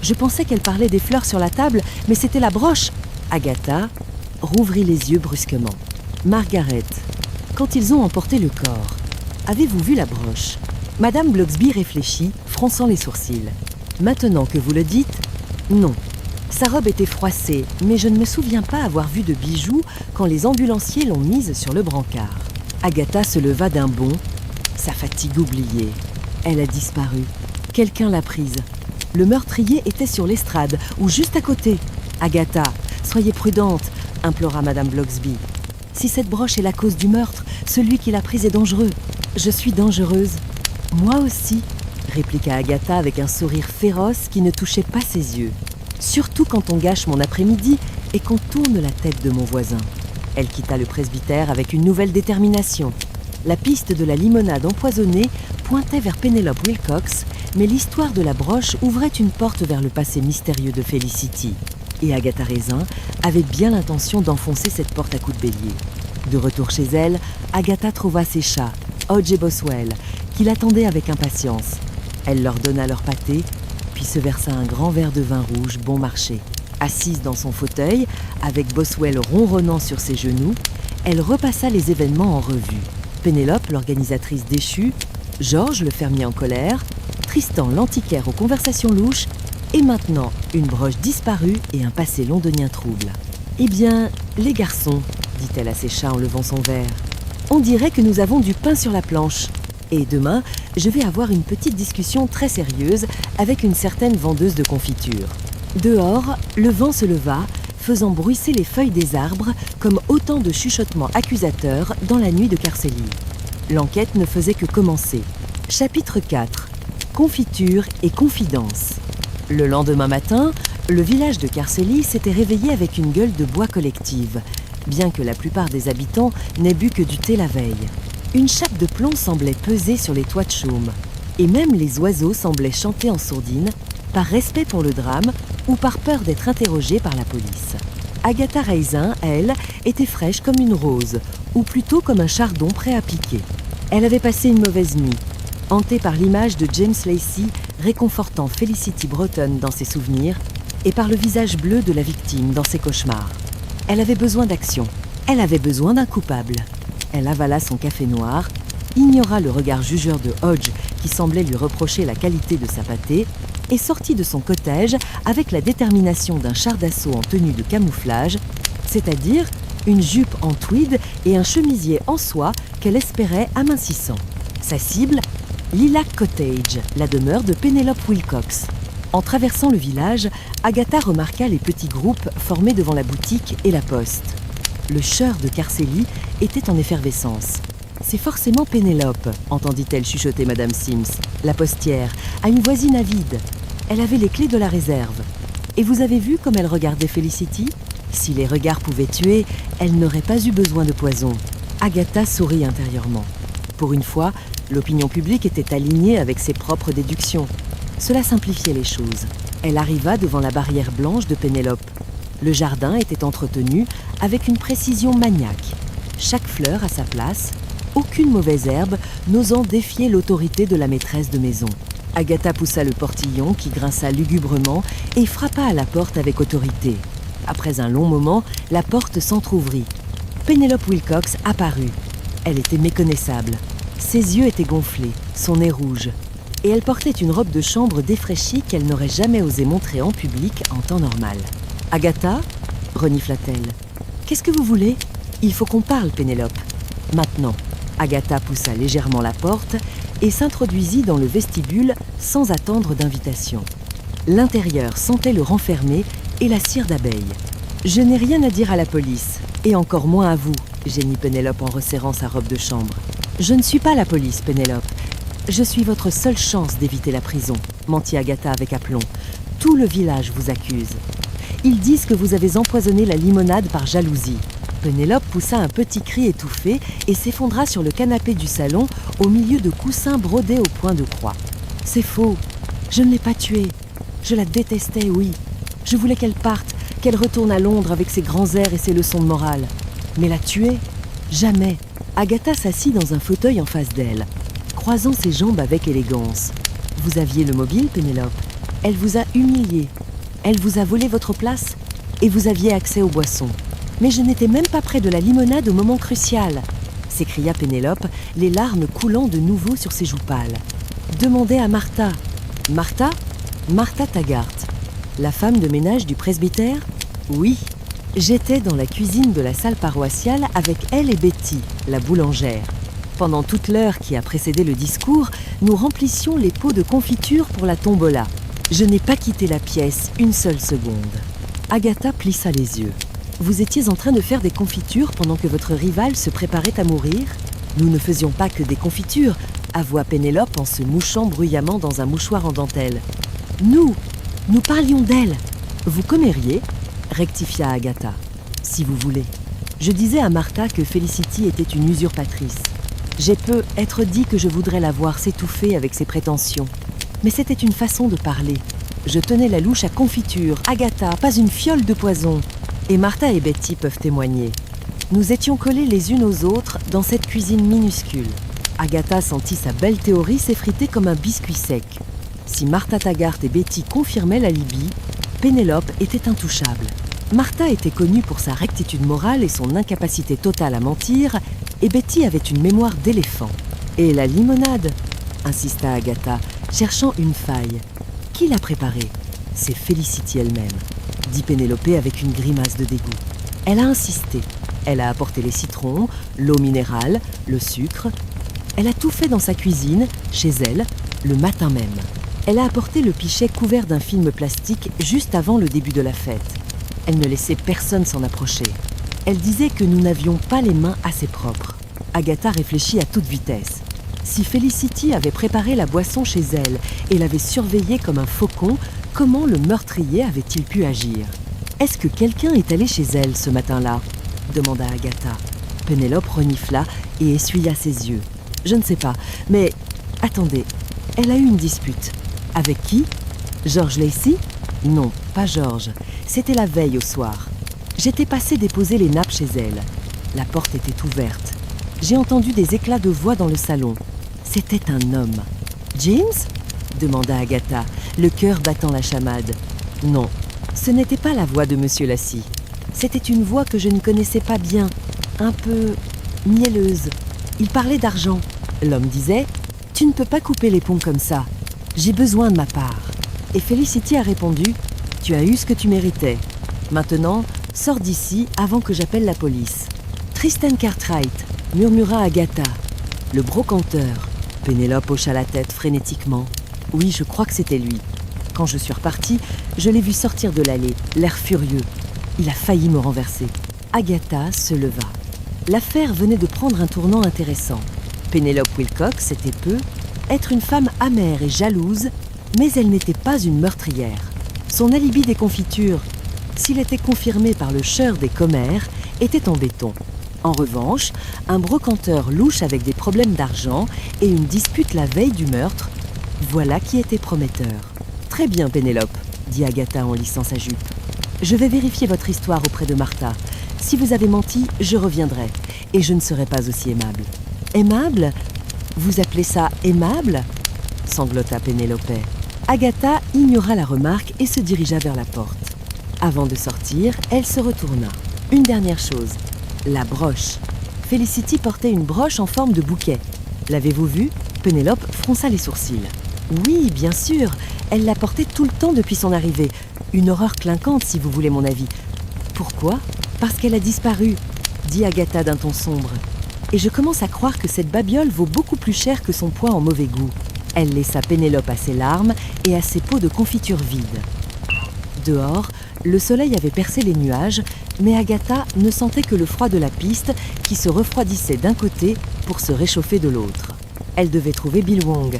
Je pensais qu'elle parlait des fleurs sur la table, mais c'était la broche. Agatha rouvrit les yeux brusquement. Margaret, quand ils ont emporté le corps, avez-vous vu la broche ? Madame Blocksby réfléchit, fronçant les sourcils. Maintenant que vous le dites, non. Sa robe était froissée, mais je ne me souviens pas avoir vu de bijoux quand les ambulanciers l'ont mise sur le brancard. Agatha se leva d'un bond, sa fatigue oubliée. Elle a disparu. Quelqu'un l'a prise. Le meurtrier était sur l'estrade, ou juste à côté. Agatha, soyez prudente, implora Madame Blocksby. Si cette broche est la cause du meurtre, celui qui l'a prise est dangereux. Je suis dangereuse. Moi aussi, répliqua Agatha avec un sourire féroce qui ne touchait pas ses yeux. Surtout quand on gâche mon après-midi et qu'on tourne la tête de mon voisin. Elle quitta le presbytère avec une nouvelle détermination. La piste de la limonade empoisonnée pointait vers Penelope Wilcox, mais l'histoire de la broche ouvrait une porte vers le passé mystérieux de Felicity. Et Agatha Raisin avait bien l'intention d'enfoncer cette porte à coups de bélier. De retour chez elle, Agatha trouva ses chats, Hodge et Boswell, qui l'attendaient avec impatience. Elle leur donna leur pâté, puis se versa un grand verre de vin rouge bon marché. Assise dans son fauteuil, avec Boswell ronronnant sur ses genoux, elle repassa les événements en revue. Pénélope, l'organisatrice déchue, Georges, le fermier en colère, Tristan, l'antiquaire aux conversations louches, et maintenant une broche disparue et un passé londonien trouble. « Eh bien, les garçons, dit-elle à ses chats en levant son verre, on dirait que nous avons du pain sur la planche. Et demain, je vais avoir une petite discussion très sérieuse avec une certaine vendeuse de confiture. » Dehors, le vent se leva, faisant bruisser les feuilles des arbres comme autant de chuchotements accusateurs dans la nuit de Carcélie. L'enquête ne faisait que commencer. Chapitre 4. Confiture et confidence. Le lendemain matin, le village de Carcélie s'était réveillé avec une gueule de bois collective, bien que la plupart des habitants n'aient bu que du thé la veille. Une chape de plomb semblait peser sur les toits de chaume, et même les oiseaux semblaient chanter en sourdine, par respect pour le drame ou par peur d'être interrogés par la police. Agatha Raisin, elle, était fraîche comme une rose, ou plutôt comme un chardon prêt à piquer. Elle avait passé une mauvaise nuit, hantée par l'image de James Lacey réconfortant Felicity Broughton dans ses souvenirs et par le visage bleu de la victime dans ses cauchemars. Elle avait besoin d'action. Elle avait besoin d'un coupable. Elle avala son café noir, ignora le regard jugeur de Hodge qui semblait lui reprocher la qualité de sa pâtée et sortit de son cottage avec la détermination d'un char d'assaut en tenue de camouflage, c'est-à-dire une jupe en tweed et un chemisier en soie qu'elle espérait amincissant. Sa cible, Lilac Cottage, la demeure de Penelope Wilcox. En traversant le village, Agatha remarqua les petits groupes formés devant la boutique et la poste. Le chœur de Carcélie était en effervescence. « C'est forcément Pénélope », entendit-elle chuchoter Madame Sims, la postière, à une voisine avide. Elle avait les clés de la réserve. Et vous avez vu comme elle regardait Felicity ? Si les regards pouvaient tuer, elle n'aurait pas eu besoin de poison. Agatha sourit intérieurement. Pour une fois, l'opinion publique était alignée avec ses propres déductions. Cela simplifiait les choses. Elle arriva devant la barrière blanche de Pénélope. Le jardin était entretenu avec une précision maniaque. Chaque fleur à sa place, aucune mauvaise herbe n'osant défier l'autorité de la maîtresse de maison. Agatha poussa le portillon qui grinça lugubrement et frappa à la porte avec autorité. Après un long moment, la porte s'entr'ouvrit. Penelope Wilcox apparut. Elle était méconnaissable. Ses yeux étaient gonflés, son nez rouge, et elle portait une robe de chambre défraîchie qu'elle n'aurait jamais osé montrer en public en temps normal. « Agatha » renifla-t-elle. « Qu'est-ce que vous voulez ? Il faut qu'on parle, Pénélope. » Maintenant. Agatha poussa légèrement la porte et s'introduisit dans le vestibule sans attendre d'invitation. L'intérieur sentait le renfermé et la cire d'abeille. « Je n'ai rien à dire à la police, et encore moins à vous, » gémit Pénélope en resserrant sa robe de chambre. « Je ne suis pas la police, Pénélope. Je suis votre seule chance d'éviter la prison, » mentit Agatha avec aplomb. « Tout le village vous accuse. Ils disent que vous avez empoisonné la limonade par jalousie. » Pénélope poussa un petit cri étouffé et s'effondra sur le canapé du salon au milieu de coussins brodés au point de croix. « C'est faux. Je ne l'ai pas tuée. Je la détestais, oui. Je voulais qu'elle parte, qu'elle retourne à Londres avec ses grands airs et ses leçons de morale. Mais la tuer ? Jamais. » Agatha s'assit dans un fauteuil en face d'elle, croisant ses jambes avec élégance. « Vous aviez le mobile, Pénélope. Elle vous a humiliée. Elle vous a volé votre place et vous aviez accès aux boissons. Mais je n'étais même pas près de la limonade au moment crucial, » s'écria Pénélope, les larmes coulant de nouveau sur ses joues pâles. « Demandez à Martha. » « Martha ? Martha Taggart. La femme de ménage du presbytère ? Oui. J'étais dans la cuisine de la salle paroissiale avec elle et Betty, la boulangère. Pendant toute l'heure qui a précédé le discours, nous remplissions les pots de confiture pour la tombola. Je n'ai pas quitté la pièce une seule seconde. Agatha plissa les yeux. Vous étiez en train de faire des confitures pendant que votre rival se préparait à mourir ? Nous ne faisions pas que des confitures, avoua Pénélope en se mouchant bruyamment dans un mouchoir en dentelle. Nous parlions d'elle. Vous commériez ? Rectifia Agatha. Si vous voulez. Je disais à Martha que Felicity était une usurpatrice. J'ai peu être dit que je voudrais la voir s'étouffer avec ses prétentions. Mais c'était une façon de parler. Je tenais la louche à confiture, Agatha, pas une fiole de poison. Et Martha et Betty peuvent témoigner. Nous étions collées les unes aux autres dans cette cuisine minuscule. Agatha sentit sa belle théorie s'effriter comme un biscuit sec. Si Martha Taggart et Betty confirmaient l'alibi, Pénélope était intouchable. Martha était connue pour sa rectitude morale et son incapacité totale à mentir, et Betty avait une mémoire d'éléphant. « Et la limonade ?» insista Agatha, cherchant une faille. « Qui l'a préparée ? C'est Felicity elle-même, » dit Pénélope avec une grimace de dégoût. Elle a insisté. Elle a apporté les citrons, l'eau minérale, le sucre. Elle a tout fait dans sa cuisine, chez elle, le matin même. Elle a apporté le pichet couvert d'un film plastique juste avant le début de la fête. Elle ne laissait personne s'en approcher. Elle disait que nous n'avions pas les mains assez propres. Agatha réfléchit à toute vitesse. Si Felicity avait préparé la boisson chez elle et l'avait surveillée comme un faucon, comment le meurtrier avait-il pu agir ? Est-ce que quelqu'un est allé chez elle ce matin-là ? Demanda Agatha. Pénélope renifla et essuya ses yeux. Je ne sais pas, mais attendez, elle a eu une dispute. Avec qui ? George Lacey ? Non, pas George. C'était la veille au soir. J'étais passée déposer les nappes chez elle. La porte était ouverte. J'ai entendu des éclats de voix dans le salon. C'était un homme. James ? Demanda Agatha, le cœur battant la chamade. Non, ce n'était pas la voix de Monsieur Lacey. C'était une voix que je ne connaissais pas bien, un peu mielleuse. Il parlait d'argent. L'homme disait « Tu ne peux pas couper les ponts comme ça. J'ai besoin de ma part. » Et Felicity a répondu « Tu as eu ce que tu méritais. Maintenant, sors d'ici avant que j'appelle la police. » Tristan Cartwright, murmura Agatha. Le brocanteur. Pénélope hocha la tête frénétiquement. Oui, je crois que c'était lui. Quand je suis repartie, je l'ai vu sortir de l'allée, l'air furieux. Il a failli me renverser. Agatha se leva. L'affaire venait de prendre un tournant intéressant. Pénélope Wilcox était peu, être une femme amère et jalouse, mais elle n'était pas une meurtrière. Son alibi des confitures, s'il était confirmé par le chœur des commères, était en béton. En revanche, un brocanteur louche avec des problèmes d'argent et une dispute la veille du meurtre, voilà qui était prometteur. « Très bien, Pénélope, » dit Agatha en lissant sa jupe. « Je vais vérifier votre histoire auprès de Martha. Si vous avez menti, je reviendrai, et je ne serai pas aussi aimable. »« Aimable ? Vous appelez ça aimable ?» sanglota Pénélope. Agatha ignora la remarque et se dirigea vers la porte. Avant de sortir, elle se retourna. Une dernière chose, la broche. Felicity portait une broche en forme de bouquet. L'avez-vous vue ? Pénélope fronça les sourcils. Oui, bien sûr, elle l'a portée tout le temps depuis son arrivée. Une horreur clinquante, si vous voulez mon avis. Pourquoi ? Parce qu'elle a disparu, dit Agatha d'un ton sombre. Et je commence à croire que cette babiole vaut beaucoup plus cher que son poids en mauvais goût. Elle laissa Pénélope à ses larmes et à ses pots de confiture vides. Dehors, le soleil avait percé les nuages, mais Agatha ne sentait que le froid de la piste qui se refroidissait d'un côté pour se réchauffer de l'autre. Elle devait trouver Bill Wong.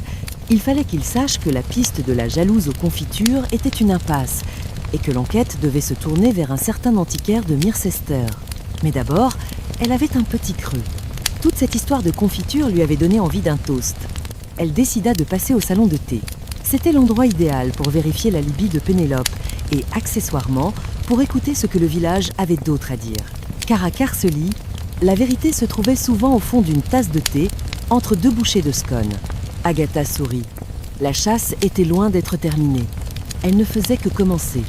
Il fallait qu'il sache que la piste de la jalouse aux confitures était une impasse et que l'enquête devait se tourner vers un certain antiquaire de Mircester. Mais d'abord, elle avait un petit creux. Toute cette histoire de confiture lui avait donné envie d'un toast. Elle décida de passer au salon de thé. C'était l'endroit idéal pour vérifier l'alibi de Pénélope et, accessoirement, pour écouter ce que le village avait d'autre à dire. Car à Carcely, la vérité se trouvait souvent au fond d'une tasse de thé, entre deux bouchées de scone. Agatha sourit. La chasse était loin d'être terminée. Elle ne faisait que commencer.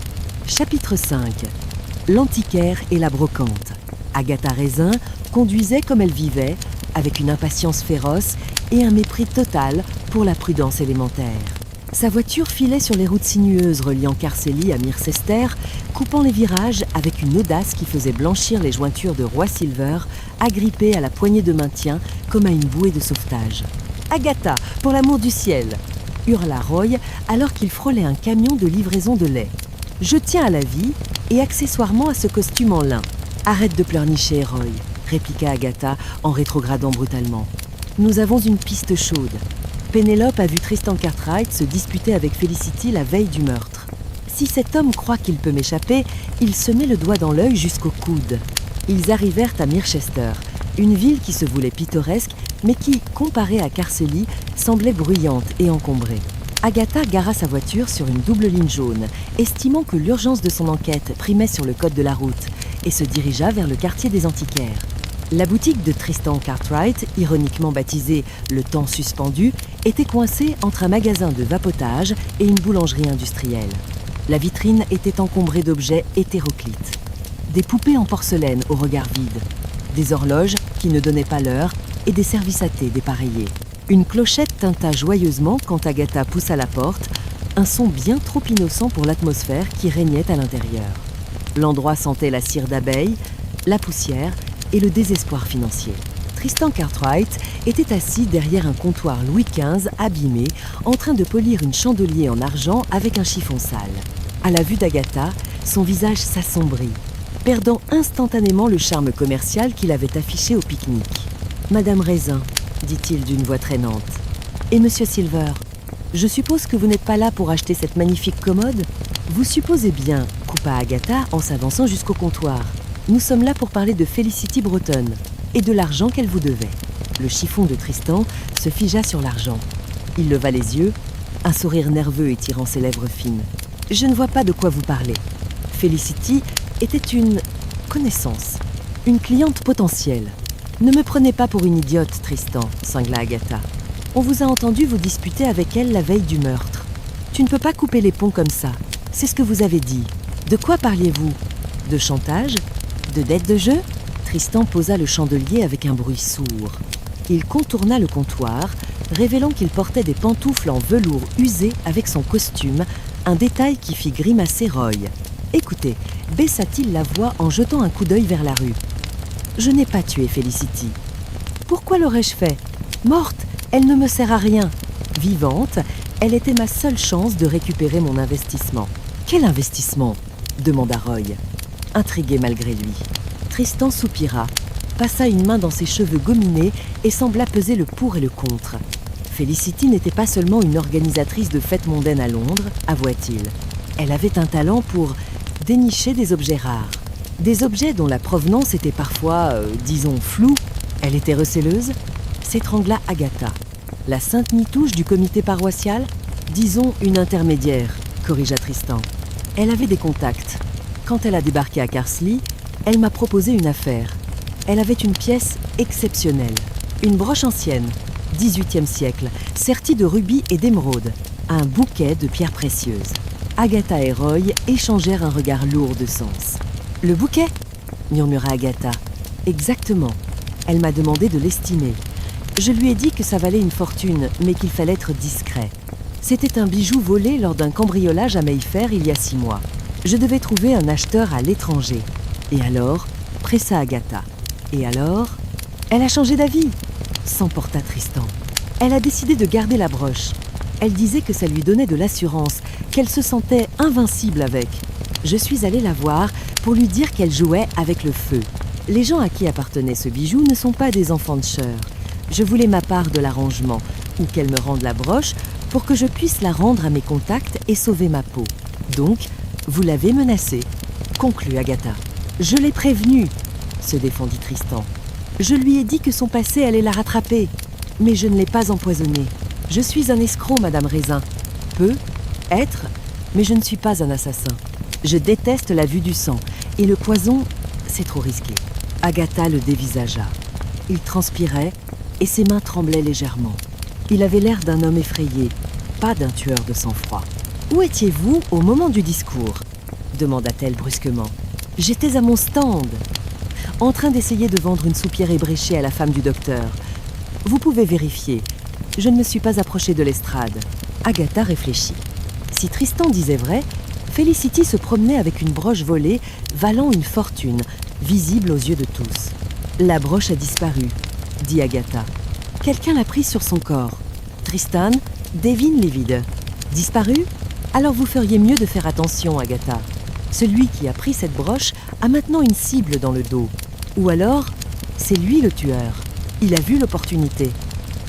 Chapitre 5. L'antiquaire et la brocante. Agatha Raisin conduisait comme elle vivait, avec une impatience féroce et un mépris total pour la prudence élémentaire. Sa voiture filait sur les routes sinueuses reliant Carcely à Mircester, coupant les virages avec une audace qui faisait blanchir les jointures de Roi Silver, agrippées à la poignée de maintien comme à une bouée de sauvetage. « Agatha, pour l'amour du ciel !» hurla Roy alors qu'il frôlait un camion de livraison de lait. « Je tiens à la vie et accessoirement à ce costume en lin. »« Arrête de pleurnicher, Roy !» répliqua Agatha en rétrogradant brutalement. « Nous avons une piste chaude. » Pénélope a vu Tristan Cartwright se disputer avec Felicity la veille du meurtre. Si cet homme croit qu'il peut m'échapper, il se met le doigt dans l'œil jusqu'au coude. Ils arrivèrent à Mircester, une ville qui se voulait pittoresque, mais qui, comparée à Carcely, semblait bruyante et encombrée. Agatha gara sa voiture sur une double ligne jaune, estimant que l'urgence de son enquête primait sur le code de la route, et se dirigea vers le quartier des antiquaires. La boutique de Tristan Cartwright, ironiquement baptisée « Le temps suspendu », était coincée entre un magasin de vapotage et une boulangerie industrielle. La vitrine était encombrée d'objets hétéroclites. Des poupées en porcelaine au regard vide, des horloges qui ne donnaient pas l'heure et des services à thé dépareillés. Une clochette tinta joyeusement quand Agatha poussa la porte, un son bien trop innocent pour l'atmosphère qui régnait à l'intérieur. L'endroit sentait la cire d'abeille, la poussière et le désespoir financier. Tristan Cartwright était assis derrière un comptoir Louis XV abîmé, en train de polir une chandelier en argent avec un chiffon sale. À la vue d'Agatha, son visage s'assombrit, perdant instantanément le charme commercial qu'il avait affiché au pique-nique. « Madame Raisin », dit-il d'une voix traînante. « Et Monsieur Silver, je suppose que vous n'êtes pas là pour acheter cette magnifique commode ? » « Vous supposez bien, » coupa Agatha en s'avançant jusqu'au comptoir. « Nous sommes là pour parler de Felicity Broughton et de l'argent qu'elle vous devait. » Le chiffon de Tristan se figea sur l'argent. Il leva les yeux, un sourire nerveux étirant ses lèvres fines. « Je ne vois pas de quoi vous parlez. Felicity était une connaissance, une cliente potentielle. »« Ne me prenez pas pour une idiote, Tristan, » cingla Agatha. « On vous a entendu vous disputer avec elle la veille du meurtre. Tu ne peux pas couper les ponts comme ça. C'est ce que vous avez dit. De quoi parliez-vous ? De chantage ? De dette de jeu ? » Tristan posa le chandelier avec un bruit sourd. Il contourna le comptoir, révélant qu'il portait des pantoufles en velours usé avec son costume, un détail qui fit grimacer Roy. « Écoutez, » baissa-t-il la voix en jetant un coup d'œil vers la rue. « Je n'ai pas tué Felicity. Pourquoi l'aurais-je fait ? Morte, elle ne me sert à rien. Vivante, elle était ma seule chance de récupérer mon investissement. » « Quel investissement ? » demanda Roy, intrigué malgré lui. Tristan soupira, passa une main dans ses cheveux gominés et sembla peser le pour et le contre. Felicity n'était pas seulement une organisatrice de fêtes mondaines à Londres, avoua-t-il. Elle avait un talent pour dénicher des objets rares. Des objets dont la provenance était parfois, disons, floue. Elle était recéleuse ? S'étrangla Agatha. La sainte nitouche du comité paroissial ? Disons une intermédiaire, corrigea Tristan. Elle avait des contacts. Quand elle a débarqué à Carcely, elle m'a proposé une affaire. Elle avait une pièce exceptionnelle. Une broche ancienne, 18e siècle, sertie de rubis et d'émeraudes. Un bouquet de pierres précieuses. Agatha et Roy échangèrent un regard lourd de sens. « Le bouquet ?» murmura Agatha. « Exactement. Elle m'a demandé de l'estimer. Je lui ai dit que ça valait une fortune, mais qu'il fallait être discret. C'était un bijou volé lors d'un cambriolage à Mayfair il y a 6 mois. Je devais trouver un acheteur à l'étranger. Et alors, pressa Agatha. Et alors, elle a changé d'avis, s'emporta Tristan. Elle a décidé de garder la broche. Elle disait que ça lui donnait de l'assurance, qu'elle se sentait invincible avec. Je suis allée la voir pour lui dire qu'elle jouait avec le feu. Les gens à qui appartenait ce bijou ne sont pas des enfants de chœur. Je voulais ma part de l'arrangement, ou qu'elle me rende la broche pour que je puisse la rendre à mes contacts et sauver ma peau. Donc, vous l'avez menacée, conclut Agatha. Je l'ai prévenue, se défendit Tristan. Je lui ai dit que son passé allait la rattraper, mais je ne l'ai pas empoisonnée. Je suis un escroc, Madame Raisin. Peut être, mais je ne suis pas un assassin. Je déteste la vue du sang, et le poison, c'est trop risqué. Agatha le dévisagea. Il transpirait, et ses mains tremblaient légèrement. Il avait l'air d'un homme effrayé, pas d'un tueur de sang-froid. « Où étiez-vous au moment du discours ?» demanda-t-elle brusquement. « J'étais à mon stand, en train d'essayer de vendre une soupière ébréchée à la femme du docteur. Vous pouvez vérifier. Je ne me suis pas approchée de l'estrade. » Agatha réfléchit. Si Tristan disait vrai, Felicity se promenait avec une broche volée valant une fortune, visible aux yeux de tous. « La broche a disparu, » dit Agatha. « Quelqu'un l'a prise sur son corps. Tristan, devine les vides. Disparu ? Alors vous feriez mieux de faire attention, Agatha. Celui qui a pris cette broche a maintenant une cible dans le dos. Ou alors, c'est lui le tueur. Il a vu l'opportunité,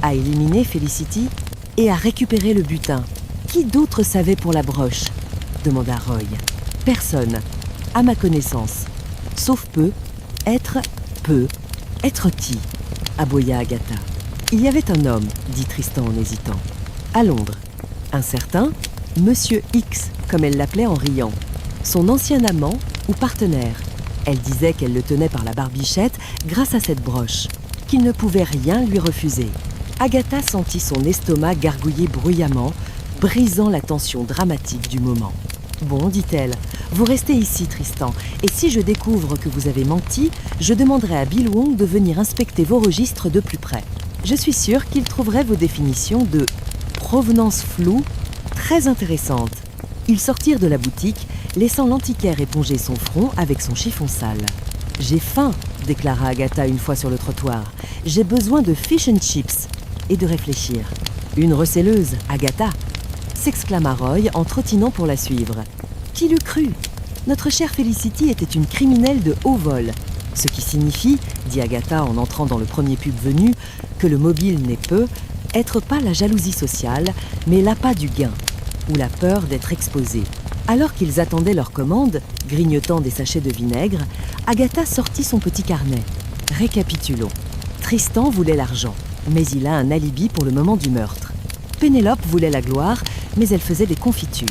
a éliminé Felicity et a récupéré le butin. Qui d'autre savait pour la broche ? Demanda Roy. Personne, à ma connaissance. Sauf être qui ? Aboya Agatha. Il y avait un homme, dit Tristan en hésitant, à Londres. Un certain Monsieur X, comme elle l'appelait en riant. Son ancien amant ou partenaire. Elle disait qu'elle le tenait par la barbichette grâce à cette broche, qu'il ne pouvait rien lui refuser. Agatha sentit son estomac gargouiller bruyamment, brisant la tension dramatique du moment. « Bon, dit-elle, vous restez ici, Tristan, et si je découvre que vous avez menti, je demanderai à Bill Wong de venir inspecter vos registres de plus près. Je suis sûre qu'il trouverait vos définitions de provenance floue très intéressantes. » Ils sortirent de la boutique, laissant l'antiquaire éponger son front avec son chiffon sale. « J'ai faim, » déclara Agatha une fois sur le trottoir. « J'ai besoin de fish and chips. » Et de réfléchir. « Une recelleuse, Agatha !» s'exclama Roy en trottinant pour la suivre. « Qui l'eût cru ? Notre chère Felicity était une criminelle de haut vol. Ce qui signifie, dit Agatha en entrant dans le premier pub venu, que le mobile n'est être pas la jalousie sociale, mais l'appât du gain, ou la peur d'être exposé. Alors qu'ils attendaient leur commande, grignotant des sachets de vinaigre, Agatha sortit son petit carnet. Récapitulons. Tristan voulait l'argent, mais il a un alibi pour le moment du meurtre. Pénélope voulait la gloire, mais elle faisait des confitures.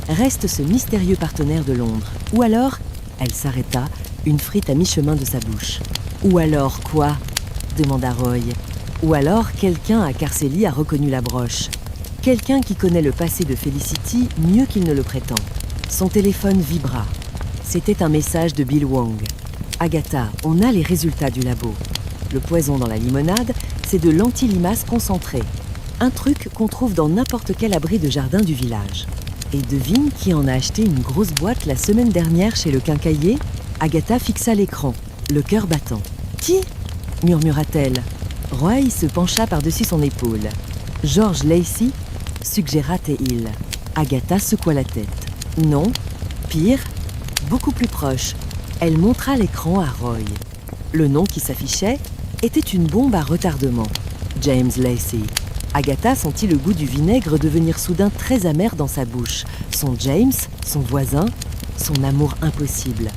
Reste ce mystérieux partenaire de Londres. Ou alors, elle s'arrêta, une frite à mi-chemin de sa bouche. Ou alors quoi ? Demanda Roy. Ou alors quelqu'un à Carceli a reconnu la broche. Quelqu'un qui connaît le passé de Felicity mieux qu'il ne le prétend. Son téléphone vibra. C'était un message de Bill Wong. « Agatha, on a les résultats du labo. Le poison dans la limonade, c'est de l'anti-limace concentré. Un truc qu'on trouve dans n'importe quel abri de jardin du village. Et devine qui en a acheté une grosse boîte la semaine dernière chez le quincaillier ?» Agatha fixa l'écran, le cœur battant. « Qui ?» murmura-t-elle. Roy se pencha par-dessus son épaule. « George Lacey ?» suggéra T-Hill. Agatha secoua la tête. « Non, pire, beaucoup plus proche. » Elle montra l'écran à Roy. Le nom qui s'affichait était une bombe à retardement. James Lacey. Agatha sentit le goût du vinaigre devenir soudain très amer dans sa bouche. Son James, son voisin, son amour impossible.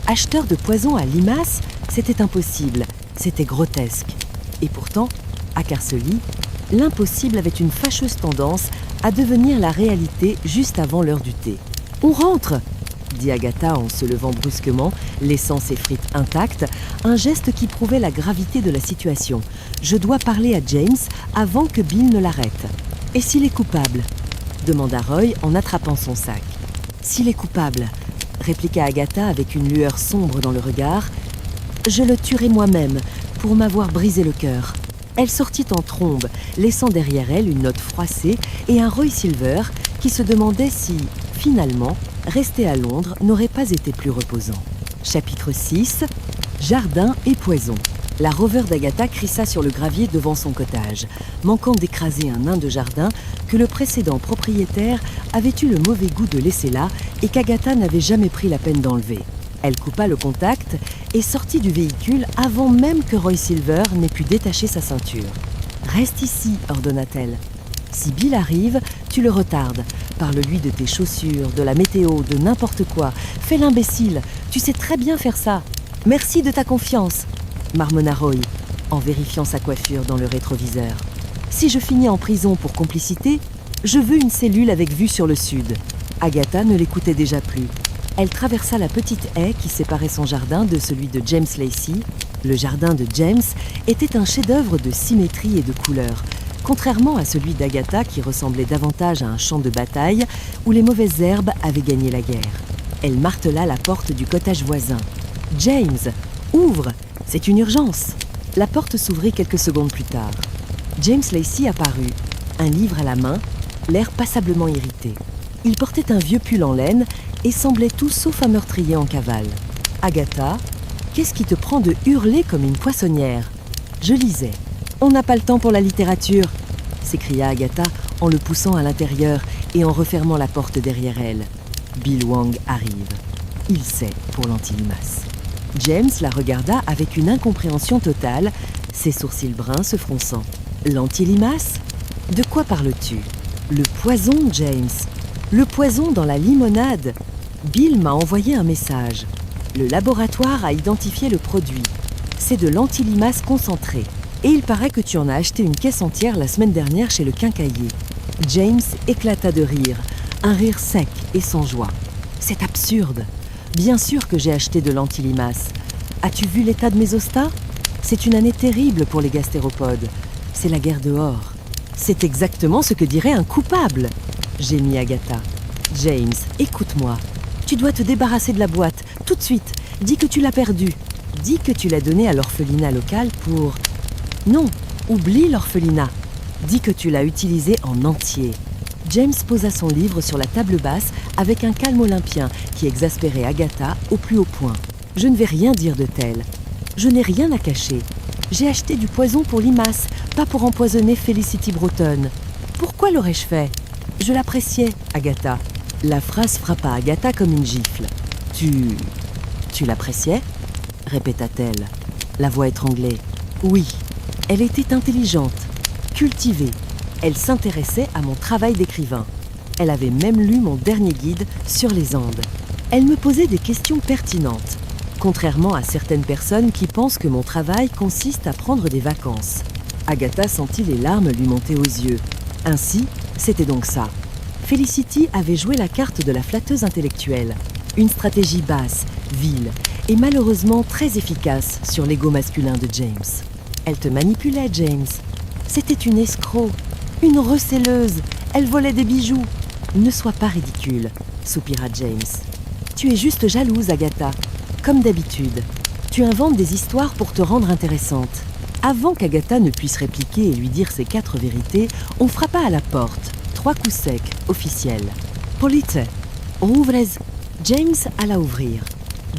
Acheteur de poison à limaces, c'était impossible, c'était grotesque. Et pourtant, à Carceli, l'impossible avait une fâcheuse tendance à devenir la réalité juste avant l'heure du thé. « On rentre !» dit Agatha en se levant brusquement, laissant ses frites intactes, un geste qui prouvait la gravité de la situation. « Je dois parler à James avant que Bill ne l'arrête. »« Et s'il est coupable ?» demanda Roy en attrapant son sac. « S'il est coupable ?» répliqua Agatha avec une lueur sombre dans le regard. « Je le tuerai moi-même pour m'avoir brisé le cœur. » Elle sortit en trombe, laissant derrière elle une note froissée et un Roy Silver qui se demandait si, finalement, rester à Londres n'aurait pas été plus reposant. Chapitre 6. Jardin et poison. La rover d'Agatha crissa sur le gravier devant son cottage, manquant d'écraser un nain de jardin que le précédent propriétaire avait eu le mauvais goût de laisser là et qu'Agatha n'avait jamais pris la peine d'enlever. Elle coupa le contact et sortit du véhicule avant même que Roy Silver n'ait pu détacher sa ceinture. « Reste ici, ordonna-t-elle. Si Bill arrive, tu le retardes. Parle-lui de tes chaussures, de la météo, de n'importe quoi. Fais l'imbécile, tu sais très bien faire ça. Merci de ta confiance, marmonna Roy, en vérifiant sa coiffure dans le rétroviseur. Si je finis en prison pour complicité, je veux une cellule avec vue sur le sud. Agatha ne l'écoutait déjà plus. Elle traversa la petite haie qui séparait son jardin de celui de James Lacey. Le jardin de James était un chef-d'œuvre de symétrie et de couleur, contrairement à celui d'Agatha qui ressemblait davantage à un champ de bataille où les mauvaises herbes avaient gagné la guerre. Elle martela la porte du cottage voisin. « James, ouvre, c'est une urgence !» La porte s'ouvrit quelques secondes plus tard. James Lacey apparut, un livre à la main, l'air passablement irrité. Il portait un vieux pull en laine et semblait tout sauf un meurtrier en cavale. « Agatha, qu'est-ce qui te prend de hurler comme une poissonnière ?» Je lisais. « On n'a pas le temps pour la littérature !» s'écria Agatha en le poussant à l'intérieur et en refermant la porte derrière elle. Bill Wang arrive. Il sait pour l'anti-limace. James la regarda avec une incompréhension totale, ses sourcils bruns se fronçant. « L'anti-limace ? De quoi parles-tu ? Le poison, James. Le poison dans la limonade. Bill m'a envoyé un message. Le laboratoire a identifié le produit. C'est de l'anti-limace concentré. Et il paraît que tu en as acheté une caisse entière la semaine dernière chez le quincaillier. » James éclata de rire, un rire sec et sans joie. « C'est absurde. Bien sûr que j'ai acheté de l'anti-limace. As-tu vu l'état de mes ostas ? C'est une année terrible pour les gastéropodes. C'est la guerre dehors. C'est exactement ce que dirait un coupable, gémit Agatha. James, écoute-moi. Tu dois te débarrasser de la boîte, tout de suite. Dis que tu l'as perdue. Dis que tu l'as donnée à l'orphelinat local pour... Non, oublie l'orphelinat. Dis que tu l'as utilisée en entier. James posa son livre sur la table basse avec un calme olympien qui exaspérait Agatha au plus haut point. Je ne vais rien dire de tel. Je n'ai rien à cacher. J'ai acheté du poison pour limaces, pas pour empoisonner Felicity Broughton. Pourquoi l'aurais-je fait ? Je l'appréciais, Agatha. La phrase frappa Agatha comme une gifle. Tu l'appréciais ? Répéta-t-elle. La voix étranglée. Oui. Elle était intelligente, cultivée. Elle s'intéressait à mon travail d'écrivain. Elle avait même lu mon dernier guide sur les Andes. Elle me posait des questions pertinentes, contrairement à certaines personnes qui pensent que mon travail consiste à prendre des vacances. Agatha sentit les larmes lui monter aux yeux. Ainsi, c'était donc ça. Felicity avait joué la carte de la flatteuse intellectuelle. Une stratégie basse, vile et malheureusement très efficace sur l'ego masculin de James. Elle te manipulait, James. C'était une escroc, une receleuse. Elle volait des bijoux. Ne sois pas ridicule, soupira James. Tu es juste jalouse, Agatha. Comme d'habitude. Tu inventes des histoires pour te rendre intéressante. Avant qu'Agatha ne puisse répliquer et lui dire ses 4 vérités, on frappa à la porte. 3 coups secs, officiels. Polite, ouvrez. James alla ouvrir.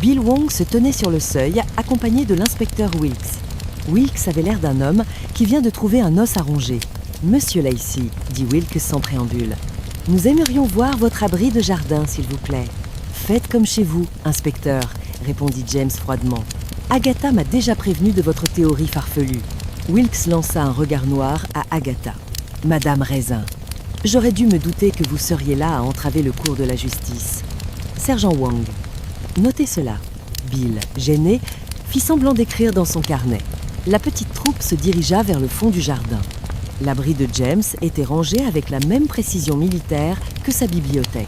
Bill Wang se tenait sur le seuil, accompagné de l'inspecteur Wilkes. Wilkes avait l'air d'un homme qui vient de trouver un os à ronger. « Monsieur Lacey, dit Wilkes sans préambule, nous aimerions voir votre abri de jardin, s'il vous plaît. »« Faites comme chez vous, inspecteur, » répondit James froidement. « Agatha m'a déjà prévenu de votre théorie farfelue. » Wilkes lança un regard noir à Agatha. « Madame Raisin, j'aurais dû me douter que vous seriez là à entraver le cours de la justice. Sergent Wang, notez cela. » Bill, gêné, fit semblant d'écrire dans son carnet. La petite troupe se dirigea vers le fond du jardin. L'abri de James était rangé avec la même précision militaire que sa bibliothèque.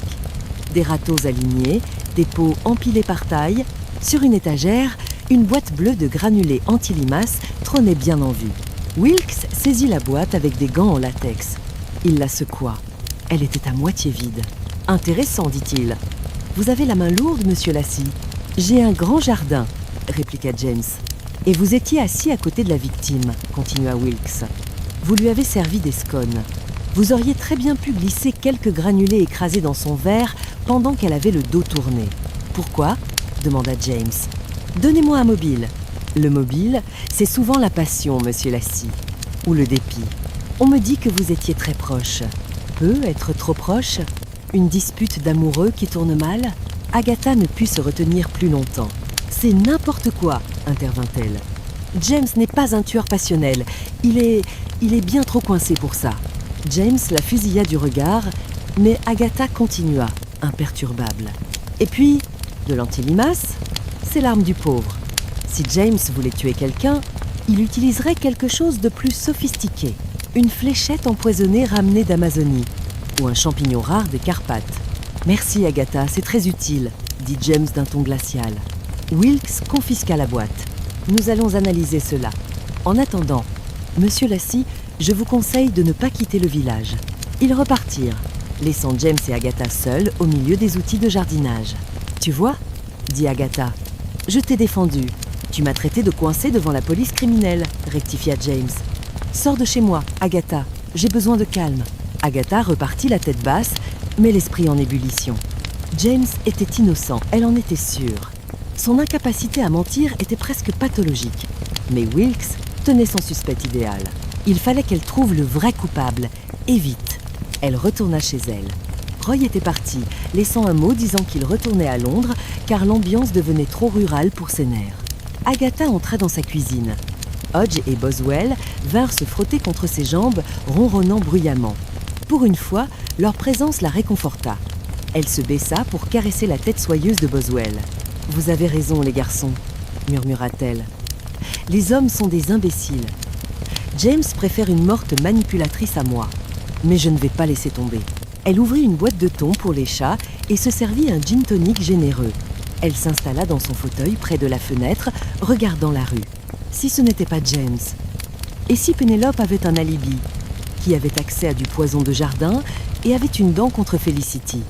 Des râteaux alignés, des pots empilés par taille. Sur une étagère, une boîte bleue de granulés anti-limaces trônait bien en vue. Wilkes saisit la boîte avec des gants en latex. Il la secoua. Elle était à moitié vide. « Intéressant, dit-il. Vous avez la main lourde, monsieur Lacey. J'ai un grand jardin, répliqua James. Et vous étiez assis à côté de la victime, continua Wilkes. Vous lui avez servi des scones. Vous auriez très bien pu glisser quelques granulés écrasés dans son verre pendant qu'elle avait le dos tourné. Pourquoi ? Demanda James. Donnez-moi un mobile. Le mobile, c'est souvent la passion, monsieur Lassie, ou le dépit. On me dit que vous étiez très proche. Peut être trop proche ? Une dispute d'amoureux qui tourne mal ? Agatha ne put se retenir plus longtemps. C'est n'importe quoi, intervint-elle. James n'est pas un tueur passionnel. Il est bien trop coincé pour ça. James la fusilla du regard, mais Agatha continua, imperturbable. Et puis, de l'antilimace, c'est l'arme du pauvre. Si James voulait tuer quelqu'un, il utiliserait quelque chose de plus sophistiqué. Une fléchette empoisonnée ramenée d'Amazonie, ou un champignon rare des Carpates. « Merci Agatha, c'est très utile », dit James d'un ton glacial. Wilkes confisqua la boîte. « Nous allons analyser cela. En attendant, monsieur Lassie, je vous conseille de ne pas quitter le village. » Ils repartirent, laissant James et Agatha seuls au milieu des outils de jardinage. « Tu vois ?» dit Agatha. « Je t'ai défendu. Tu m'as traité de coincé devant la police criminelle, » rectifia James. « Sors de chez moi, Agatha. J'ai besoin de calme. » Agatha repartit la tête basse, mais l'esprit en ébullition. James était innocent, elle en était sûre. Son incapacité à mentir était presque pathologique. Mais Wilkes tenait son suspect idéal. Il fallait qu'elle trouve le vrai coupable, et vite. Elle retourna chez elle. Roy était parti, laissant un mot disant qu'il retournait à Londres, car l'ambiance devenait trop rurale pour ses nerfs. Agatha entra dans sa cuisine. Hodge et Boswell vinrent se frotter contre ses jambes, ronronnant bruyamment. Pour une fois, leur présence la réconforta. Elle se baissa pour caresser la tête soyeuse de Boswell. « Vous avez raison, les garçons, » murmura-t-elle. « Les hommes sont des imbéciles. James préfère une morte manipulatrice à moi. Mais je ne vais pas laisser tomber. » Elle ouvrit une boîte de thon pour les chats et se servit un gin tonic généreux. Elle s'installa dans son fauteuil près de la fenêtre, regardant la rue. Si ce n'était pas James? Et si Pénélope avait un alibi? Qui avait accès à du poison de jardin et avait une dent contre Felicity?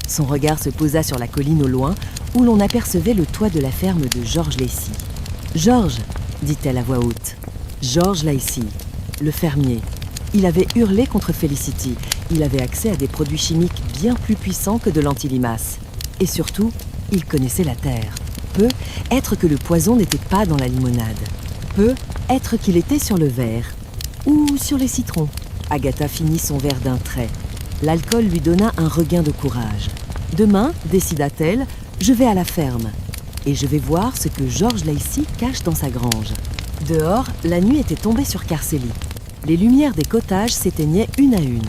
Son regard se posa sur la colline au loin, où l'on apercevait le toit de la ferme de George Lacey. « George !» dit-elle à voix haute. George Lacey, le fermier. Il avait hurlé contre Felicity. Il avait accès à des produits chimiques bien plus puissants que de l'antilimace. Et surtout, il connaissait la terre. Peut être que le poison n'était pas dans la limonade. Peut être qu'il était sur le verre. Ou sur les citrons. Agatha finit son verre d'un trait. L'alcool lui donna un regain de courage. Demain, décida-t-elle, je vais à la ferme. Et je vais voir ce que George Lacey cache dans sa grange. Dehors, la nuit était tombée sur Carceli. Les lumières des cottages s'éteignaient une à une.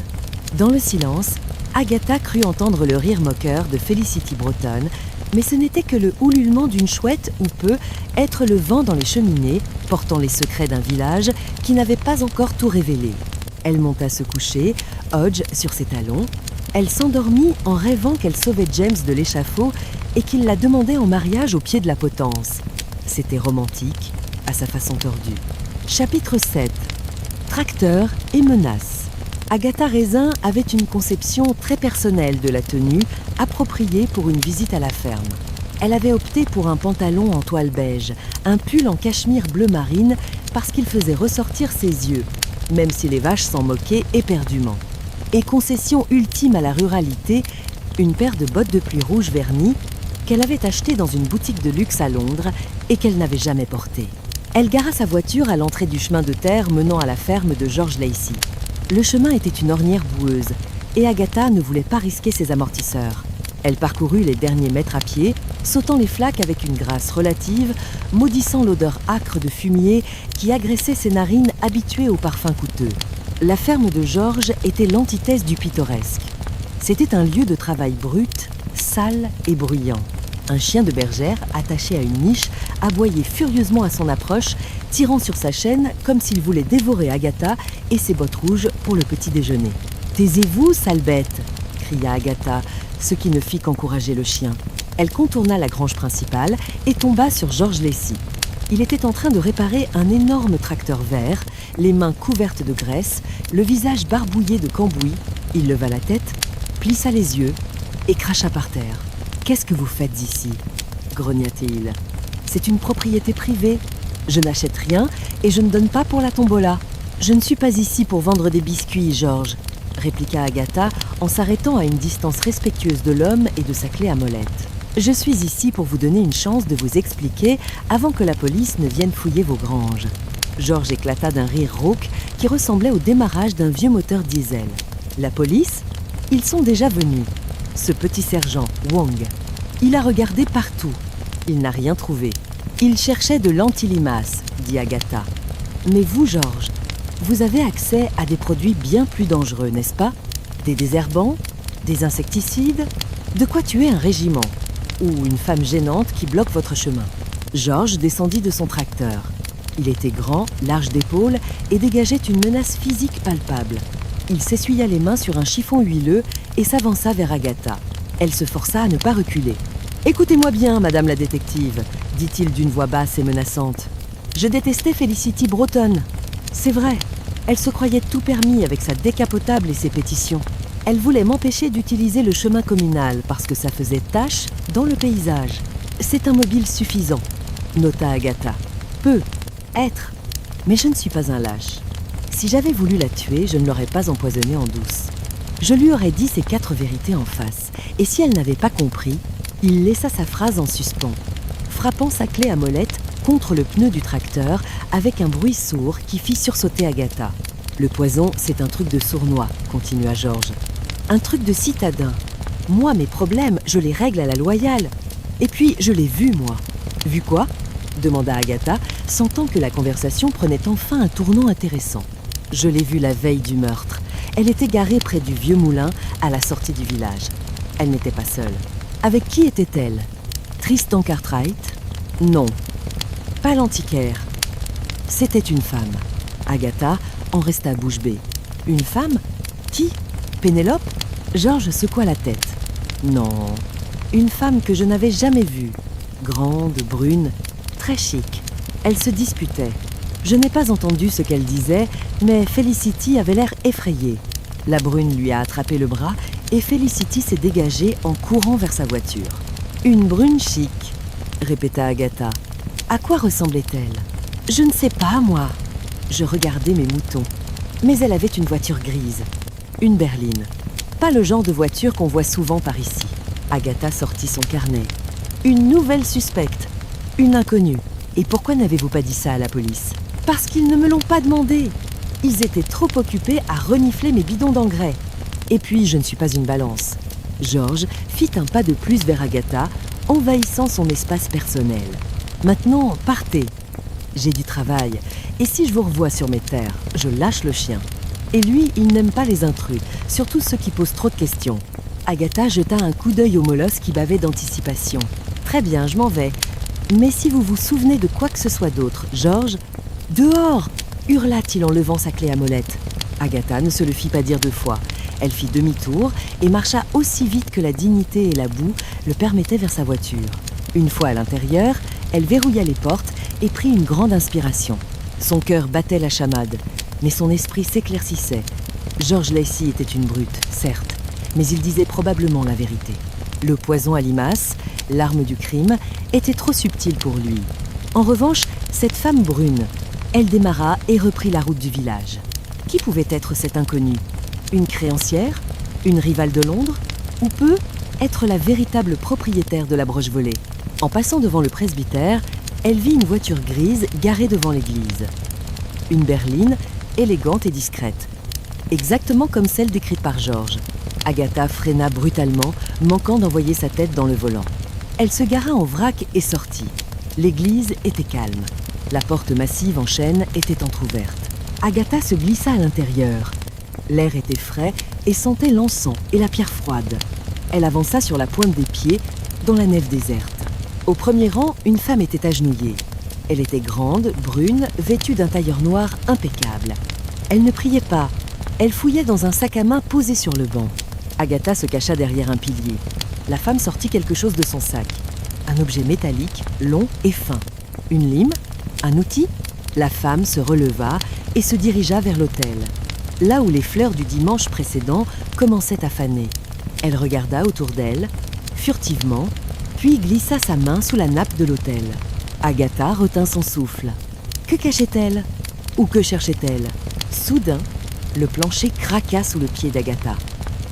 Dans le silence, Agatha crut entendre le rire moqueur de Felicity Broughton, mais ce n'était que le ululement d'une chouette ou peut être le vent dans les cheminées, portant les secrets d'un village qui n'avait pas encore tout révélé. Elle monta se coucher, Hodge sur ses talons. Elle s'endormit en rêvant qu'elle sauvait James de l'échafaud et qu'il la demandait en mariage au pied de la potence. C'était romantique, à sa façon tordue. Chapitre 7. Tracteur et menaces. Agatha Raisin avait une conception très personnelle de la tenue, appropriée pour une visite à la ferme. Elle avait opté pour un pantalon en toile beige, un pull en cachemire bleu marine parce qu'il faisait ressortir ses yeux, même si les vaches s'en moquaient éperdument. Et concession ultime à la ruralité, une paire de bottes de pluie rouge vernies qu'elle avait achetées dans une boutique de luxe à Londres et qu'elle n'avait jamais portée. Elle gara sa voiture à l'entrée du chemin de terre menant à la ferme de George Lacey. Le chemin était une ornière boueuse et Agatha ne voulait pas risquer ses amortisseurs. Elle parcourut les derniers mètres à pied, sautant les flaques avec une grâce relative, maudissant l'odeur âcre de fumier qui agressait ses narines habituées aux parfums coûteux. La ferme de George était l'antithèse du pittoresque. C'était un lieu de travail brut, sale et bruyant. Un chien de bergère, attaché à une niche, aboyait furieusement à son approche, tirant sur sa chaîne comme s'il voulait dévorer Agatha et ses bottes rouges pour le petit déjeuner. « Taisez-vous, sale bête !» cria Agatha, ce qui ne fit qu'encourager le chien. Elle contourna la grange principale et tomba sur George Lacey. Il était en train de réparer un énorme tracteur vert, les mains couvertes de graisse, le visage barbouillé de cambouis. Il leva la tête, plissa les yeux et cracha par terre. « Qu'est-ce que vous faites ici ?» grogna-t-il. « C'est une propriété privée. Je n'achète rien et je ne donne pas pour la tombola. Je ne suis pas ici pour vendre des biscuits, Georges, répliqua Agatha en s'arrêtant à une distance respectueuse de l'homme et de sa clé à molette. Je suis ici pour vous donner une chance de vous expliquer avant que la police ne vienne fouiller vos granges. Georges éclata d'un rire rauque qui ressemblait au démarrage d'un vieux moteur diesel. La police? Ils sont déjà venus. Ce petit sergent, Wang. Il a regardé partout. Il n'a rien trouvé. Il cherchait de l'anti-limaces, dit Agatha. Mais vous, Georges, vous avez accès à des produits bien plus dangereux, n'est-ce pas? Des désherbants? Des insecticides? De quoi tuer un régiment? Ou une femme gênante qui bloque votre chemin? Georges descendit de son tracteur. Il était grand, large d'épaules et dégageait une menace physique palpable. Il s'essuya les mains sur un chiffon huileux et s'avança vers Agatha. Elle se força à ne pas reculer. « Écoutez-moi bien, madame la détective », dit-il d'une voix basse et menaçante. « Je détestais Felicity Broughton. C'est vrai, elle se croyait tout permis avec sa décapotable et ses pétitions. Elle voulait m'empêcher d'utiliser le chemin communal parce que ça faisait tache dans le paysage. C'est un mobile suffisant, nota Agatha. Peut être, mais je ne suis pas un lâche. Si j'avais voulu la tuer, je ne l'aurais pas empoisonnée en douce. Je lui aurais dit ses 4 vérités en face, et si elle n'avait pas compris, il laissa sa phrase en suspens, frappant sa clé à molette contre le pneu du tracteur avec un bruit sourd qui fit sursauter Agatha. Le poison, c'est un truc de sournois, continua Georges. Un truc de citadin. Moi, mes problèmes, je les règle à la loyale. Et puis, je l'ai vu, moi. Vu quoi? Demanda Agatha, sentant que la conversation prenait enfin un tournant intéressant. Je l'ai vue la veille du meurtre. Elle était garée près du vieux moulin, à la sortie du village. Elle n'était pas seule. Avec qui était-elle? Tristan Cartwright? Non. Pas l'antiquaire. C'était une femme. Agatha en resta bouche bée. Une femme? Qui? Pénélope? Georges secoua la tête. Non. Une femme que je n'avais jamais vue. Grande, brune, très chic. Elle se disputait. Je n'ai pas entendu ce qu'elle disait, mais Felicity avait l'air effrayée. La brune lui a attrapé le bras et Felicity s'est dégagée en courant vers sa voiture. Une brune chic, répéta Agatha. À quoi ressemblait-elle? Je ne sais pas, moi. Je regardais mes moutons. Mais elle avait une voiture grise. Une berline. Pas le genre de voiture qu'on voit souvent par ici. Agatha sortit son carnet. Une nouvelle suspecte. Une inconnue. Et pourquoi n'avez-vous pas dit ça à la police? Parce qu'ils ne me l'ont pas demandé. Ils étaient trop occupés à renifler mes bidons d'engrais. Et puis, je ne suis pas une balance. Georges fit un pas de plus vers Agatha, envahissant son espace personnel. Maintenant, partez. J'ai du travail. Et si je vous revois sur mes terres, je lâche le chien. Et lui, il n'aime pas les intrus, surtout ceux qui posent trop de questions. Agatha jeta un coup d'œil au molosse qui bavait d'anticipation. Très bien, je m'en vais. Mais si vous vous souvenez de quoi que ce soit d'autre, Georges... Dehors! Hurla-t-il en levant sa clé à molette. Agatha ne se le fit pas dire 2 fois. Elle fit demi-tour et marcha aussi vite que la dignité et la boue le permettaient vers sa voiture. Une fois à l'intérieur, elle verrouilla les portes et prit une grande inspiration. Son cœur battait la chamade, mais son esprit s'éclaircissait. Georges Lacey était une brute, certes, mais il disait probablement la vérité. Le poison à limaces, l'arme du crime, était trop subtil pour lui. En revanche, cette femme brune, elle démarra et reprit la route du village. Qui pouvait être cette inconnue? Une créancière? Une rivale de Londres? Ou peut être la véritable propriétaire de la broche volée? En passant devant le presbytère, elle vit une voiture grise garée devant l'église. Une berline, élégante et discrète. Exactement comme celle décrite par Georges. Agatha freina brutalement, manquant d'envoyer sa tête dans le volant. Elle se gara en vrac et sortit. L'église était calme. La porte massive en chêne était entr'ouverte. Agatha se glissa à l'intérieur. L'air était frais et sentait l'encens et la pierre froide. Elle avança sur la pointe des pieds, dans la nef déserte. Au premier rang, une femme était agenouillée. Elle était grande, brune, vêtue d'un tailleur noir impeccable. Elle ne priait pas. Elle fouillait dans un sac à main posé sur le banc. Agatha se cacha derrière un pilier. La femme sortit quelque chose de son sac. Un objet métallique, long et fin. Une lime? Un outil? La femme se releva et se dirigea vers l'autel, là où les fleurs du dimanche précédent commençaient à faner. Elle regarda autour d'elle, furtivement, puis glissa sa main sous la nappe de l'autel. Agatha retint son souffle. Que cachait-elle? Ou que cherchait-elle? Soudain, le plancher craqua sous le pied d'Agatha.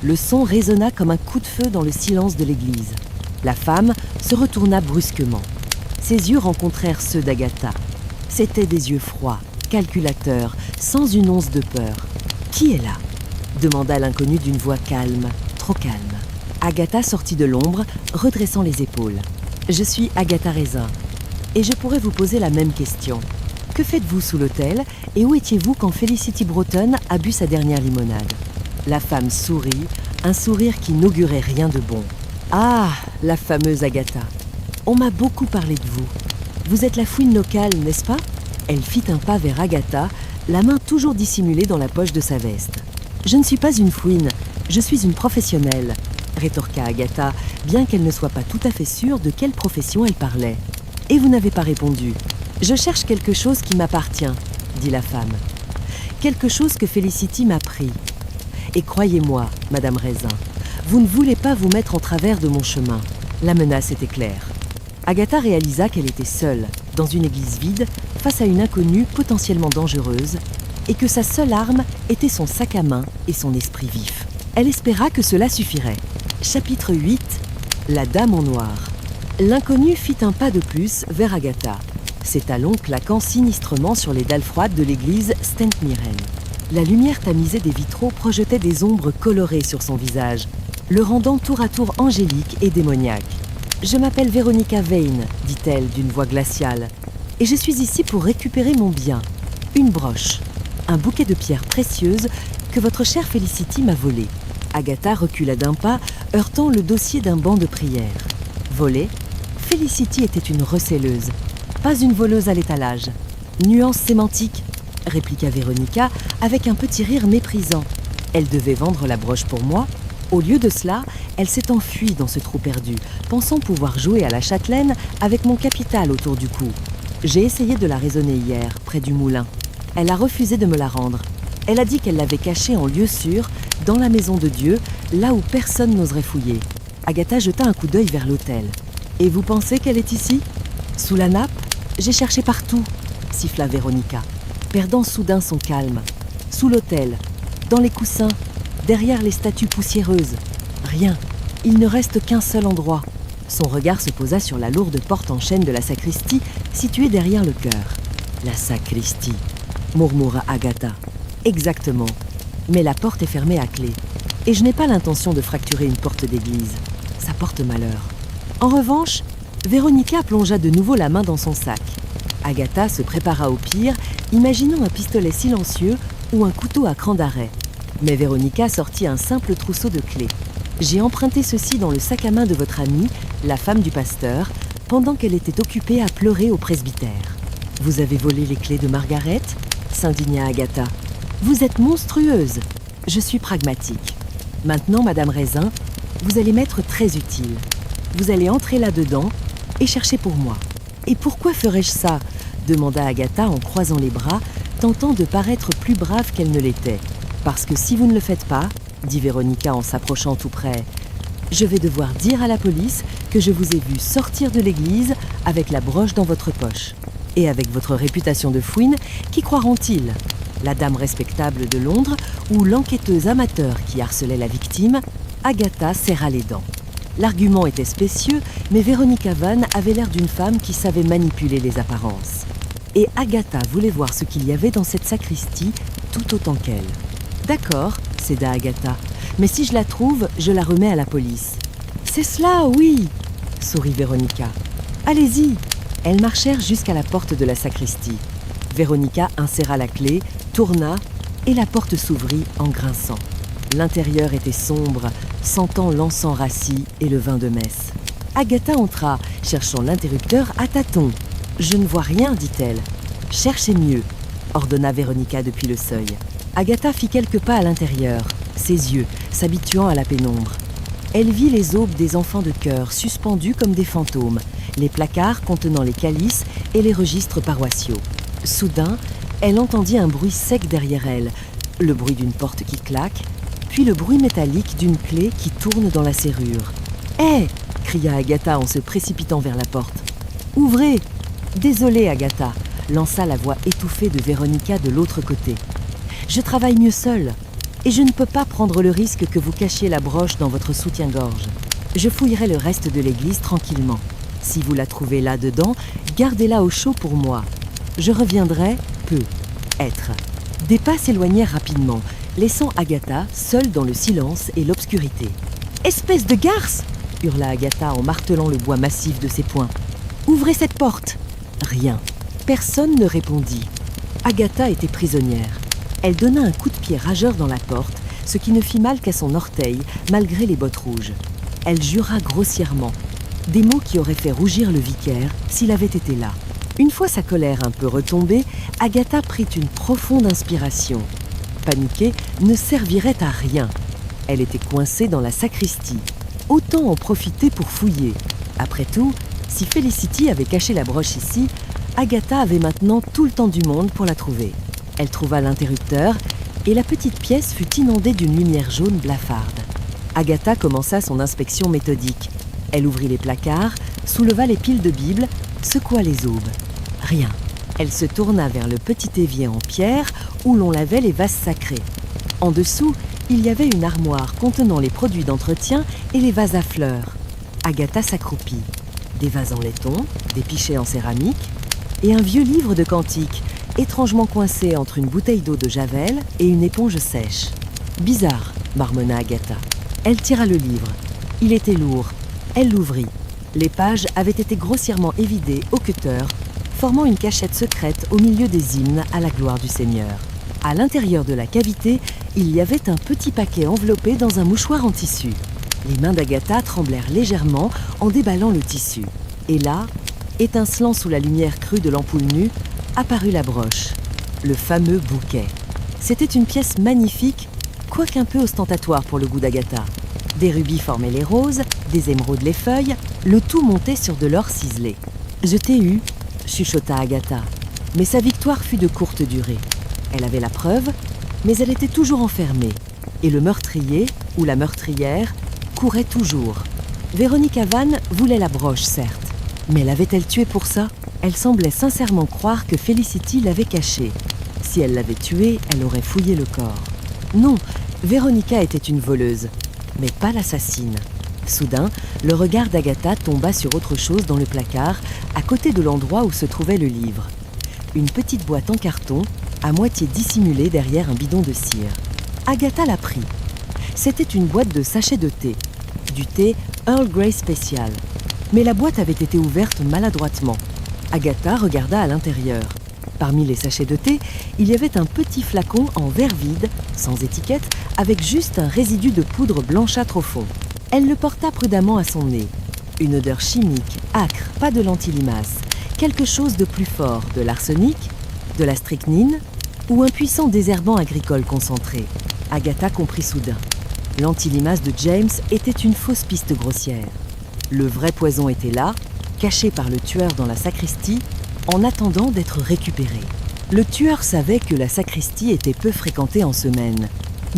Le son résonna comme un coup de feu dans le silence de l'église. La femme se retourna brusquement. Ses yeux rencontrèrent ceux d'Agatha. C'étaient des yeux froids, calculateurs, sans une once de peur. « Qui est là ?» demanda l'inconnu d'une voix calme, trop calme. Agatha sortit de l'ombre, redressant les épaules. « Je suis Agatha Raisin, et je pourrais vous poser la même question. Que faites-vous sous l'autel, et où étiez-vous quand Felicity Broughton a bu sa dernière limonade ?» La femme sourit, un sourire qui n'augurait rien de bon. « Ah, la fameuse Agatha. On m'a beaucoup parlé de vous. Vous êtes la fouine locale, n'est-ce pas ?» Elle fit un pas vers Agatha, la main toujours dissimulée dans la poche de sa veste. « Je ne suis pas une fouine, je suis une professionnelle, » rétorqua Agatha, bien qu'elle ne soit pas tout à fait sûre de quelle profession elle parlait. « Et vous n'avez pas répondu. Je cherche quelque chose qui m'appartient, » dit la femme. « Quelque chose que Felicity m'a pris. Et croyez-moi, Madame Raisin, vous ne voulez pas vous mettre en travers de mon chemin. » La menace était claire. Agatha réalisa qu'elle était seule, dans une église vide, face à une inconnue potentiellement dangereuse, et que sa seule arme était son sac à main et son esprit vif. Elle espéra que cela suffirait. Chapitre 8. La Dame en noir. L'inconnu fit un pas de plus vers Agatha, ses talons claquant sinistrement sur les dalles froides de l'église St. Mirren. La lumière tamisée des vitraux projetait des ombres colorées sur son visage, le rendant tour à tour angélique et démoniaque. « Je m'appelle Veronica Vane, dit-elle d'une voix glaciale, et je suis ici pour récupérer mon bien, une broche, un bouquet de pierres précieuses que votre chère Felicity m'a volé. » Agatha recula d'un pas, heurtant le dossier d'un banc de prière. Volée, Felicity était une recelleuse, pas une voleuse à l'étalage. « Nuance sémantique », répliqua Veronica avec un petit rire méprisant. Elle devait vendre la broche pour moi. Au lieu de cela, elle s'est enfuie dans ce trou perdu, pensant pouvoir jouer à la châtelaine avec mon capital autour du cou. J'ai essayé de la raisonner hier, près du moulin. Elle a refusé de me la rendre. Elle a dit qu'elle l'avait cachée en lieu sûr, dans la maison de Dieu, là où personne n'oserait fouiller. Agatha jeta un coup d'œil vers l'autel. « Et vous pensez qu'elle est ici ? Sous la nappe ? J'ai cherché partout, » siffla Veronica, perdant soudain son calme. « Sous l'autel, dans les coussins, derrière les statues poussiéreuses. Rien. Il ne reste qu'un seul endroit. » Son regard se posa sur la lourde porte en chêne de la sacristie, située derrière le chœur. « La sacristie », murmura Agatha. « Exactement. Mais la porte est fermée à clé. Et je n'ai pas l'intention de fracturer une porte d'église. Ça porte malheur. » En revanche, Veronica plongea de nouveau la main dans son sac. Agatha se prépara au pire, imaginant un pistolet silencieux ou un couteau à cran d'arrêt. Mais Veronica sortit un simple trousseau de clés. « J'ai emprunté ceci dans le sac à main de votre amie, la femme du pasteur, pendant qu'elle était occupée à pleurer au presbytère. »« Vous avez volé les clés de Margaret ?» s'indigna Agatha. « Vous êtes monstrueuse. Je suis pragmatique. Maintenant, Madame Raisin, vous allez m'être très utile. Vous allez entrer là-dedans et chercher pour moi. »« Et pourquoi ferais-je ça ?» demanda Agatha en croisant les bras, tentant de paraître plus brave qu'elle ne l'était. « Parce que si vous ne le faites pas, » dit Veronica en s'approchant tout près, « je vais devoir dire à la police que je vous ai vu sortir de l'église avec la broche dans votre poche. Et avec votre réputation de fouine, qui croiront-ils ? La dame respectable de Londres ou l'enquêteuse amateur qui harcelait la victime ?» Agatha serra les dents. L'argument était spécieux, mais Veronica Vane avait l'air d'une femme qui savait manipuler les apparences. Et Agatha voulait voir ce qu'il y avait dans cette sacristie tout autant qu'elle. « D'accord, » céda Agatha, « mais si je la trouve, je la remets à la police. »« C'est cela, oui !» sourit Veronica. « Allez-y !» Elles marchèrent jusqu'à la porte de la sacristie. Veronica inséra la clé, tourna, et la porte s'ouvrit en grinçant. L'intérieur était sombre, sentant l'encens rassis et le vin de messe. Agatha entra, cherchant l'interrupteur à tâtons. « Je ne vois rien, dit-elle. »« Cherchez mieux, » ordonna Veronica depuis le seuil. Agatha fit quelques pas à l'intérieur, ses yeux s'habituant à la pénombre. Elle vit les aubes des enfants de chœur suspendus comme des fantômes, les placards contenant les calices et les registres paroissiaux. Soudain, elle entendit un bruit sec derrière elle, le bruit d'une porte qui claque, puis le bruit métallique d'une clé qui tourne dans la serrure. « Hé !» cria Agatha en se précipitant vers la porte. « Ouvrez !»« Désolée, Agatha, lança la voix étouffée de Véronica de l'autre côté. « Je travaille mieux seule, et je ne peux pas prendre le risque que vous cachiez la broche dans votre soutien-gorge. Je fouillerai le reste de l'église tranquillement. Si vous la trouvez là-dedans, gardez-la au chaud pour moi. Je reviendrai peut-être. » Des pas s'éloignèrent rapidement, laissant Agatha seule dans le silence et l'obscurité. « Espèce de garce !» hurla Agatha en martelant le bois massif de ses poings. « Ouvrez cette porte !» Rien. Personne ne répondit. Agatha était prisonnière. Elle donna un coup de pied rageur dans la porte, ce qui ne fit mal qu'à son orteil, malgré les bottes rouges. Elle jura grossièrement, des mots qui auraient fait rougir le vicaire s'il avait été là. Une fois sa colère un peu retombée, Agatha prit une profonde inspiration. Paniquer ne servirait à rien. Elle était coincée dans la sacristie. Autant en profiter pour fouiller. Après tout, si Felicity avait caché la broche ici, Agatha avait maintenant tout le temps du monde pour la trouver. Elle trouva l'interrupteur et la petite pièce fut inondée d'une lumière jaune blafarde. Agatha commença son inspection méthodique. Elle ouvrit les placards, souleva les piles de Bibles, secoua les aubes. Rien. Elle se tourna vers le petit évier en pierre où l'on lavait les vases sacrés. En dessous, il y avait une armoire contenant les produits d'entretien et les vases à fleurs. Agatha s'accroupit. Des vases en laiton, des pichets en céramique et un vieux livre de cantiques, étrangement coincé entre une bouteille d'eau de Javel et une éponge sèche. « Bizarre », marmonna Agatha. Elle tira le livre. Il était lourd. Elle l'ouvrit. Les pages avaient été grossièrement évidées au cutter, formant une cachette secrète au milieu des hymnes à la gloire du Seigneur. À l'intérieur de la cavité, il y avait un petit paquet enveloppé dans un mouchoir en tissu. Les mains d'Agatha tremblèrent légèrement en déballant le tissu. Et là, étincelant sous la lumière crue de l'ampoule nue, apparut la broche, le fameux bouquet. C'était une pièce magnifique, quoique un peu ostentatoire pour le goût d'Agatha. Des rubis formaient les roses, des émeraudes les feuilles, le tout monté sur de l'or ciselé. « Je t'ai eu », chuchota Agatha, mais sa victoire fut de courte durée. Elle avait la preuve, mais elle était toujours enfermée, et le meurtrier, ou la meurtrière, courait toujours. Véronica Vann voulait la broche, certes, mais l'avait-elle tuée pour ça? Elle semblait sincèrement croire que Felicity l'avait cachée. Si elle l'avait tuée, elle aurait fouillé le corps. Non, Véronica était une voleuse, mais pas l'assassine. Soudain, le regard d'Agatha tomba sur autre chose dans le placard, à côté de l'endroit où se trouvait le livre. Une petite boîte en carton, à moitié dissimulée derrière un bidon de cire. Agatha la prit. C'était une boîte de sachets de thé. Du thé Earl Grey spécial. Mais la boîte avait été ouverte maladroitement. Agatha regarda à l'intérieur. Parmi les sachets de thé, il y avait un petit flacon en verre vide, sans étiquette, avec juste un résidu de poudre blanchâtre au fond. Elle le porta prudemment à son nez. Une odeur chimique, âcre, pas de l'antilimace. Quelque chose de plus fort, de l'arsenic, de la strychnine ou un puissant désherbant agricole concentré. Agatha comprit soudain. L'antilimace de James était une fausse piste grossière. Le vrai poison était là, caché par le tueur dans la sacristie, en attendant d'être récupéré. Le tueur savait que la sacristie était peu fréquentée en semaine.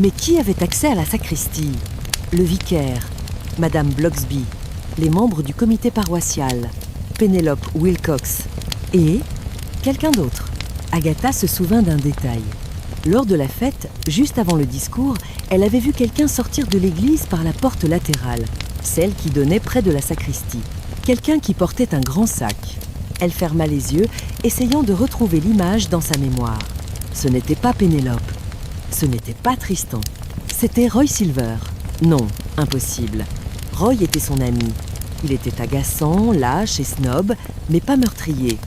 Mais qui avait accès à la sacristie? Le vicaire, Madame Blocksby, les membres du comité paroissial, Penelope Wilcox et quelqu'un d'autre. Agatha se souvint d'un détail. Lors de la fête, juste avant le discours, elle avait vu quelqu'un sortir de l'église par la porte latérale, celle qui donnait près de la sacristie. Quelqu'un qui portait un grand sac. Elle ferma les yeux, essayant de retrouver l'image dans sa mémoire. Ce n'était pas Pénélope. Ce n'était pas Tristan. C'était Roy Silver. Non, impossible. Roy était son ami. Il était agaçant, lâche et snob, mais pas meurtrier.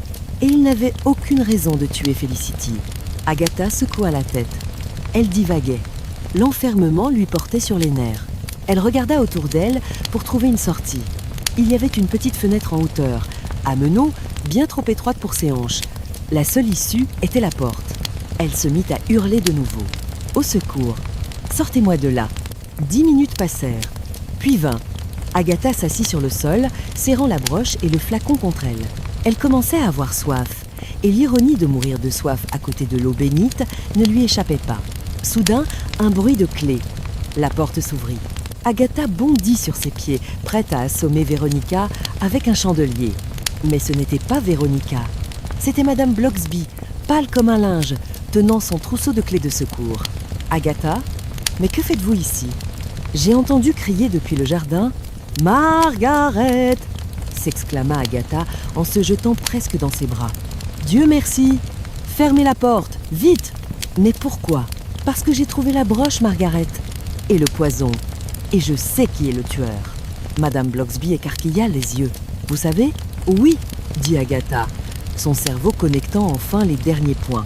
Et il n'avait aucune raison de tuer Felicity. Agatha secoua la tête. Elle divaguait. L'enfermement lui portait sur les nerfs. Elle regarda autour d'elle pour trouver une sortie. Il y avait une petite fenêtre en hauteur, à meneaux, bien trop étroite pour ses hanches. La seule issue était la porte. Elle se mit à hurler de nouveau. Au secours! Sortez-moi de là! 10 minutes passèrent, puis 20. Agatha s'assit sur le sol, serrant la broche et le flacon contre elle. Elle commençait à avoir soif, et l'ironie de mourir de soif à côté de l'eau bénite ne lui échappait pas. Soudain, un bruit de clé. La porte s'ouvrit. Agatha bondit sur ses pieds, prête à assommer Véronica avec un chandelier. Mais ce n'était pas Véronica. C'était Madame Blocksby, pâle comme un linge, tenant son trousseau de clés de secours. Agatha, mais que faites-vous ici ? J'ai entendu crier depuis le jardin « Margaret !» s'exclama Agatha en se jetant presque dans ses bras. « Dieu merci ! Fermez la porte, vite !» Mais pourquoi ? Parce que j'ai trouvé la broche, Margaret. Et le poison. Et je sais qui est le tueur. Madame Blocksby écarquilla les yeux. « Vous savez ? Oui, dit Agatha, son cerveau connectant enfin les derniers points.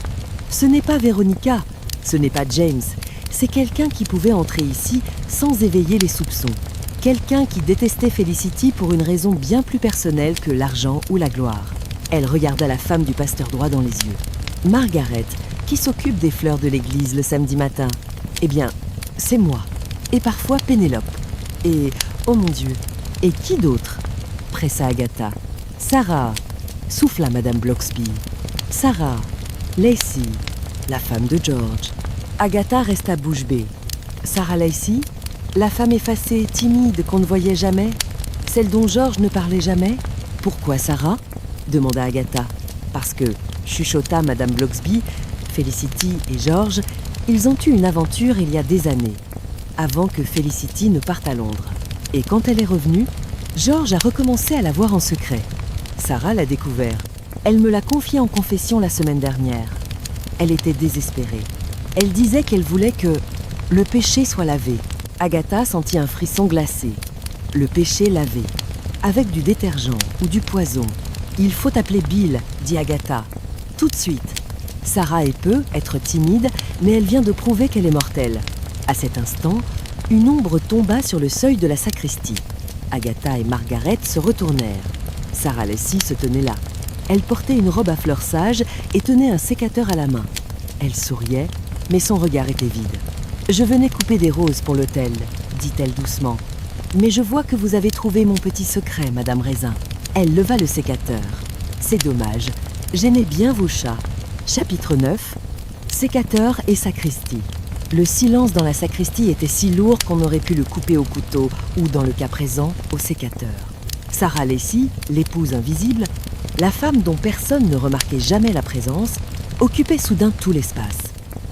Ce n'est pas Véronica, ce n'est pas James, c'est quelqu'un qui pouvait entrer ici sans éveiller les soupçons. Quelqu'un qui détestait Felicity pour une raison bien plus personnelle que l'argent ou la gloire. Elle regarda la femme du pasteur droit dans les yeux. Margaret, qui s'occupe des fleurs de l'église le samedi matin. Eh bien, c'est moi. Et parfois Pénélope. Et, oh mon Dieu, et qui d'autre ? Pressa Agatha. Sarah, souffla Madame Blocksby. Sarah, Lacey, la femme de George. Agatha resta bouche bée. Sarah Lacey, la femme effacée, timide qu'on ne voyait jamais, celle dont George ne parlait jamais. Pourquoi Sarah ? Demanda Agatha. Parce que, chuchota Madame Blocksby, Felicity et George, ils ont eu une aventure il y a des années, avant que Felicity ne parte à Londres. Et quand elle est revenue, George a recommencé à la voir en secret. Sarah l'a découvert. Elle me l'a confié en confession la semaine dernière. Elle était désespérée. Elle disait qu'elle voulait que le péché soit lavé. Agatha sentit un frisson glacé. Le péché lavé. Avec du détergent ou du poison. Il faut appeler Bill, dit Agatha. Tout de suite. Sarah peut être timide, mais elle vient de prouver qu'elle est mortelle. À cet instant, une ombre tomba sur le seuil de la sacristie. Agatha et Margaret se retournèrent. Sarah Lacey se tenait là. Elle portait une robe à fleurs sages et tenait un sécateur à la main. Elle souriait, mais son regard était vide. « Je venais couper des roses pour l'hôtel, » dit-elle doucement. « Mais je vois que vous avez trouvé mon petit secret, Madame Raisin. » Elle leva le sécateur. « C'est dommage, j'aimais bien vos chats. » Chapitre 9. Sécateur et sacristie. Le silence dans la sacristie était si lourd qu'on aurait pu le couper au couteau ou, dans le cas présent, au sécateur. Sarah Lacey, l'épouse invisible, la femme dont personne ne remarquait jamais la présence, occupait soudain tout l'espace.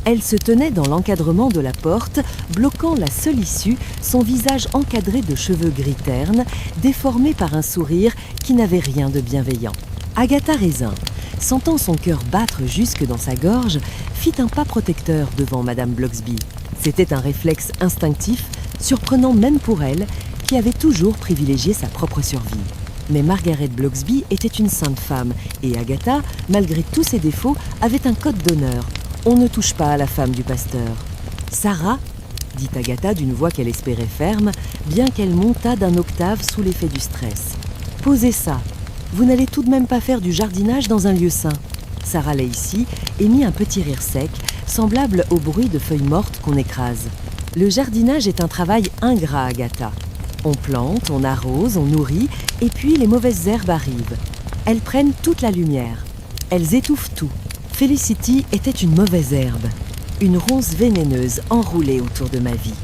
Elle se tenait dans l'encadrement de la porte, bloquant la seule issue, son visage encadré de cheveux gris ternes, déformé par un sourire qui n'avait rien de bienveillant. Agatha Raisin, sentant son cœur battre jusque dans sa gorge, fit un pas protecteur devant Madame Blocksby. C'était un réflexe instinctif, surprenant même pour elle, qui avait toujours privilégié sa propre survie. Mais Margaret Blocksby était une sainte femme, et Agatha, malgré tous ses défauts, avait un code d'honneur. On ne touche pas à la femme du pasteur. « Sarah » dit Agatha d'une voix qu'elle espérait ferme, bien qu'elle montât d'un octave sous l'effet du stress. « Posez ça. Vous n'allez tout de même pas faire du jardinage dans un lieu saint. » Sarah Lacey émit un petit rire sec, semblable au bruit de feuilles mortes qu'on écrase. « Le jardinage est un travail ingrat, Agatha. On plante, on arrose, on nourrit, et puis les mauvaises herbes arrivent. Elles prennent toute la lumière. Elles étouffent tout. Felicity était une mauvaise herbe, une ronce vénéneuse enroulée autour de ma vie.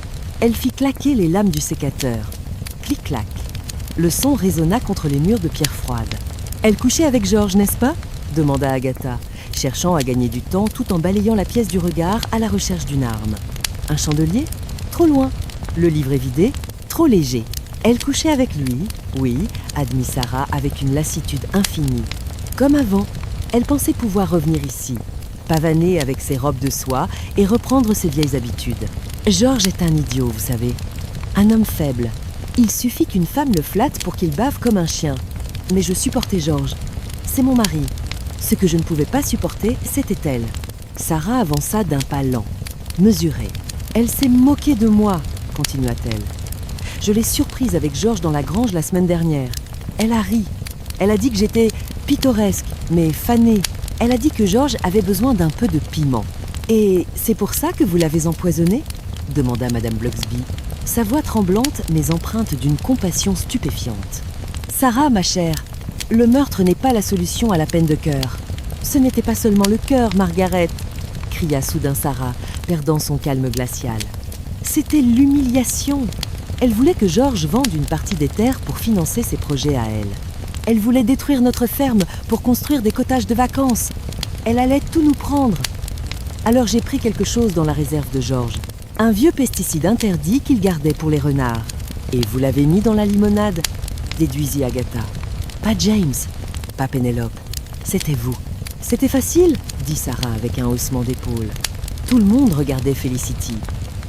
Elle fit claquer les lames du sécateur. Clic-clac. Le son résonna contre les murs de pierre froide. « Elle couchait avec George, n'est-ce pas ?» demanda Agatha, cherchant à gagner du temps tout en balayant la pièce du regard à la recherche d'une arme. Un chandelier ? Trop loin. Le livre est vidé ? Trop léger. Elle couchait avec lui, oui, admit Sarah avec une lassitude infinie. Comme avant, elle pensait pouvoir revenir ici, pavaner avec ses robes de soie et reprendre ses vieilles habitudes. George est un idiot, vous savez. Un homme faible. Il suffit qu'une femme le flatte pour qu'il bave comme un chien. Mais je supportais George. C'est mon mari. Ce que je ne pouvais pas supporter, c'était elle. Sarah avança d'un pas lent, mesuré. Elle s'est moquée de moi, continua-t-elle. Je l'ai surprise avec George dans la grange la semaine dernière. Elle a ri. Elle a dit que j'étais pittoresque, mais fanée. Elle a dit que George avait besoin d'un peu de piment. « Et c'est pour ça que vous l'avez empoisonné ?» demanda Madame Blocksby, sa voix tremblante mais empreinte d'une compassion stupéfiante. « Sarah, ma chère, le meurtre n'est pas la solution à la peine de cœur. Ce n'était pas seulement le cœur, Margaret !» cria soudain Sarah, perdant son calme glacial. « C'était l'humiliation. Elle voulait que George vende une partie des terres pour financer ses projets à elle. Elle voulait détruire notre ferme pour construire des cottages de vacances. Elle allait tout nous prendre. Alors j'ai pris quelque chose dans la réserve de George. Un vieux pesticide interdit qu'il gardait pour les renards. Et vous l'avez mis dans la limonade, déduisit Agatha. Pas James, pas Pénélope. C'était vous. C'était facile, dit Sarah avec un haussement d'épaule. Tout le monde regardait Felicity.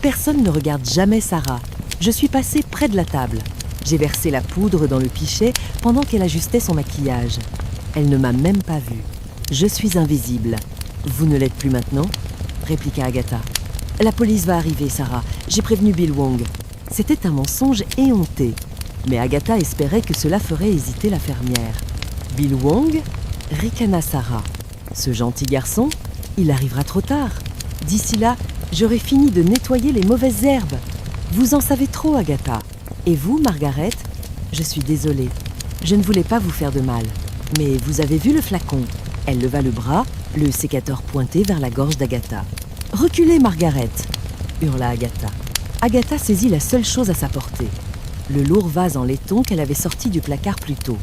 Personne ne regarde jamais Sarah. Je suis passée près de la table. J'ai versé la poudre dans le pichet pendant qu'elle ajustait son maquillage. Elle ne m'a même pas vue. Je suis invisible. Vous ne l'êtes plus maintenant ? Répliqua Agatha. La police va arriver, Sarah. J'ai prévenu Bill Wong. C'était un mensonge éhonté. Mais Agatha espérait que cela ferait hésiter la fermière. Bill Wong ? Ricana Sarah. Ce gentil garçon, il arrivera trop tard. D'ici là, j'aurai fini de nettoyer les mauvaises herbes. Vous en savez trop, Agatha. Et vous, Margaret ? Je suis désolée. Je ne voulais pas vous faire de mal. Mais vous avez vu le flacon ? Elle leva le bras, le sécateur pointé vers la gorge d'Agatha. « Reculez, Margaret !» hurla Agatha. Agatha saisit la seule chose à sa portée, le lourd vase en laiton qu'elle avait sorti du placard plus tôt.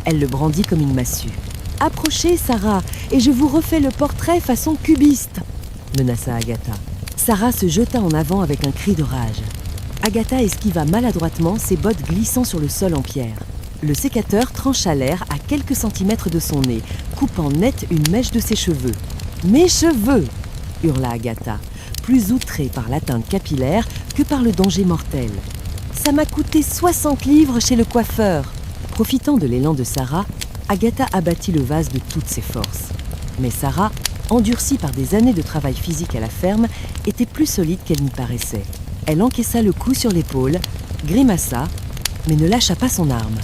Elle le brandit comme une massue. « Approchez, Sarah, et je vous refais le portrait façon cubiste !» menaça Agatha. Sarah se jeta en avant avec un cri de rage. Agatha esquiva maladroitement ses bottes glissant sur le sol en pierre. Le sécateur trancha l'air à quelques centimètres de son nez, coupant net une mèche de ses cheveux. « Mes cheveux !» hurla Agatha, plus outrée par l'atteinte capillaire que par le danger mortel. « Ça m'a coûté 60 livres chez le coiffeur !» Profitant de l'élan de Sarah, Agatha abattit le vase de toutes ses forces. Mais Sarah, endurcie par des années de travail physique à la ferme, était plus solide qu'elle n'y paraissait. Elle encaissa le coup sur l'épaule, grimaça, mais ne lâcha pas son arme.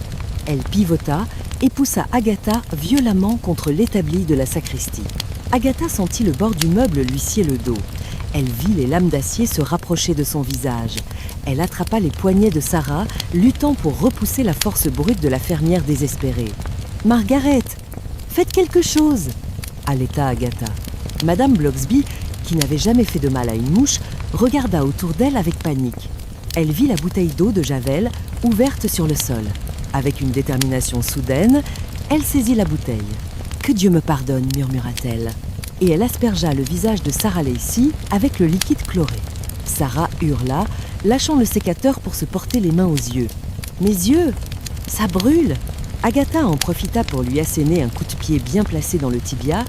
Elle pivota et poussa Agatha violemment contre l'établi de la sacristie. Agatha sentit le bord du meuble lui scier le dos. Elle vit les lames d'acier se rapprocher de son visage. Elle attrapa les poignets de Sarah, luttant pour repousser la force brute de la fermière désespérée. « Margaret, faites quelque chose !» allaita Agatha. Madame Blocksby, qui n'avait jamais fait de mal à une mouche, regarda autour d'elle avec panique. Elle vit la bouteille d'eau de Javel ouverte sur le sol. Avec une détermination soudaine, elle saisit la bouteille. « Que Dieu me pardonne !» murmura-t-elle. Et elle aspergea le visage de Sarah Lacey avec le liquide chloré. Sarah hurla, lâchant le sécateur pour se porter les mains aux yeux. « Mes yeux ! Ça brûle !» Agatha en profita pour lui asséner un coup de pied bien placé dans le tibia,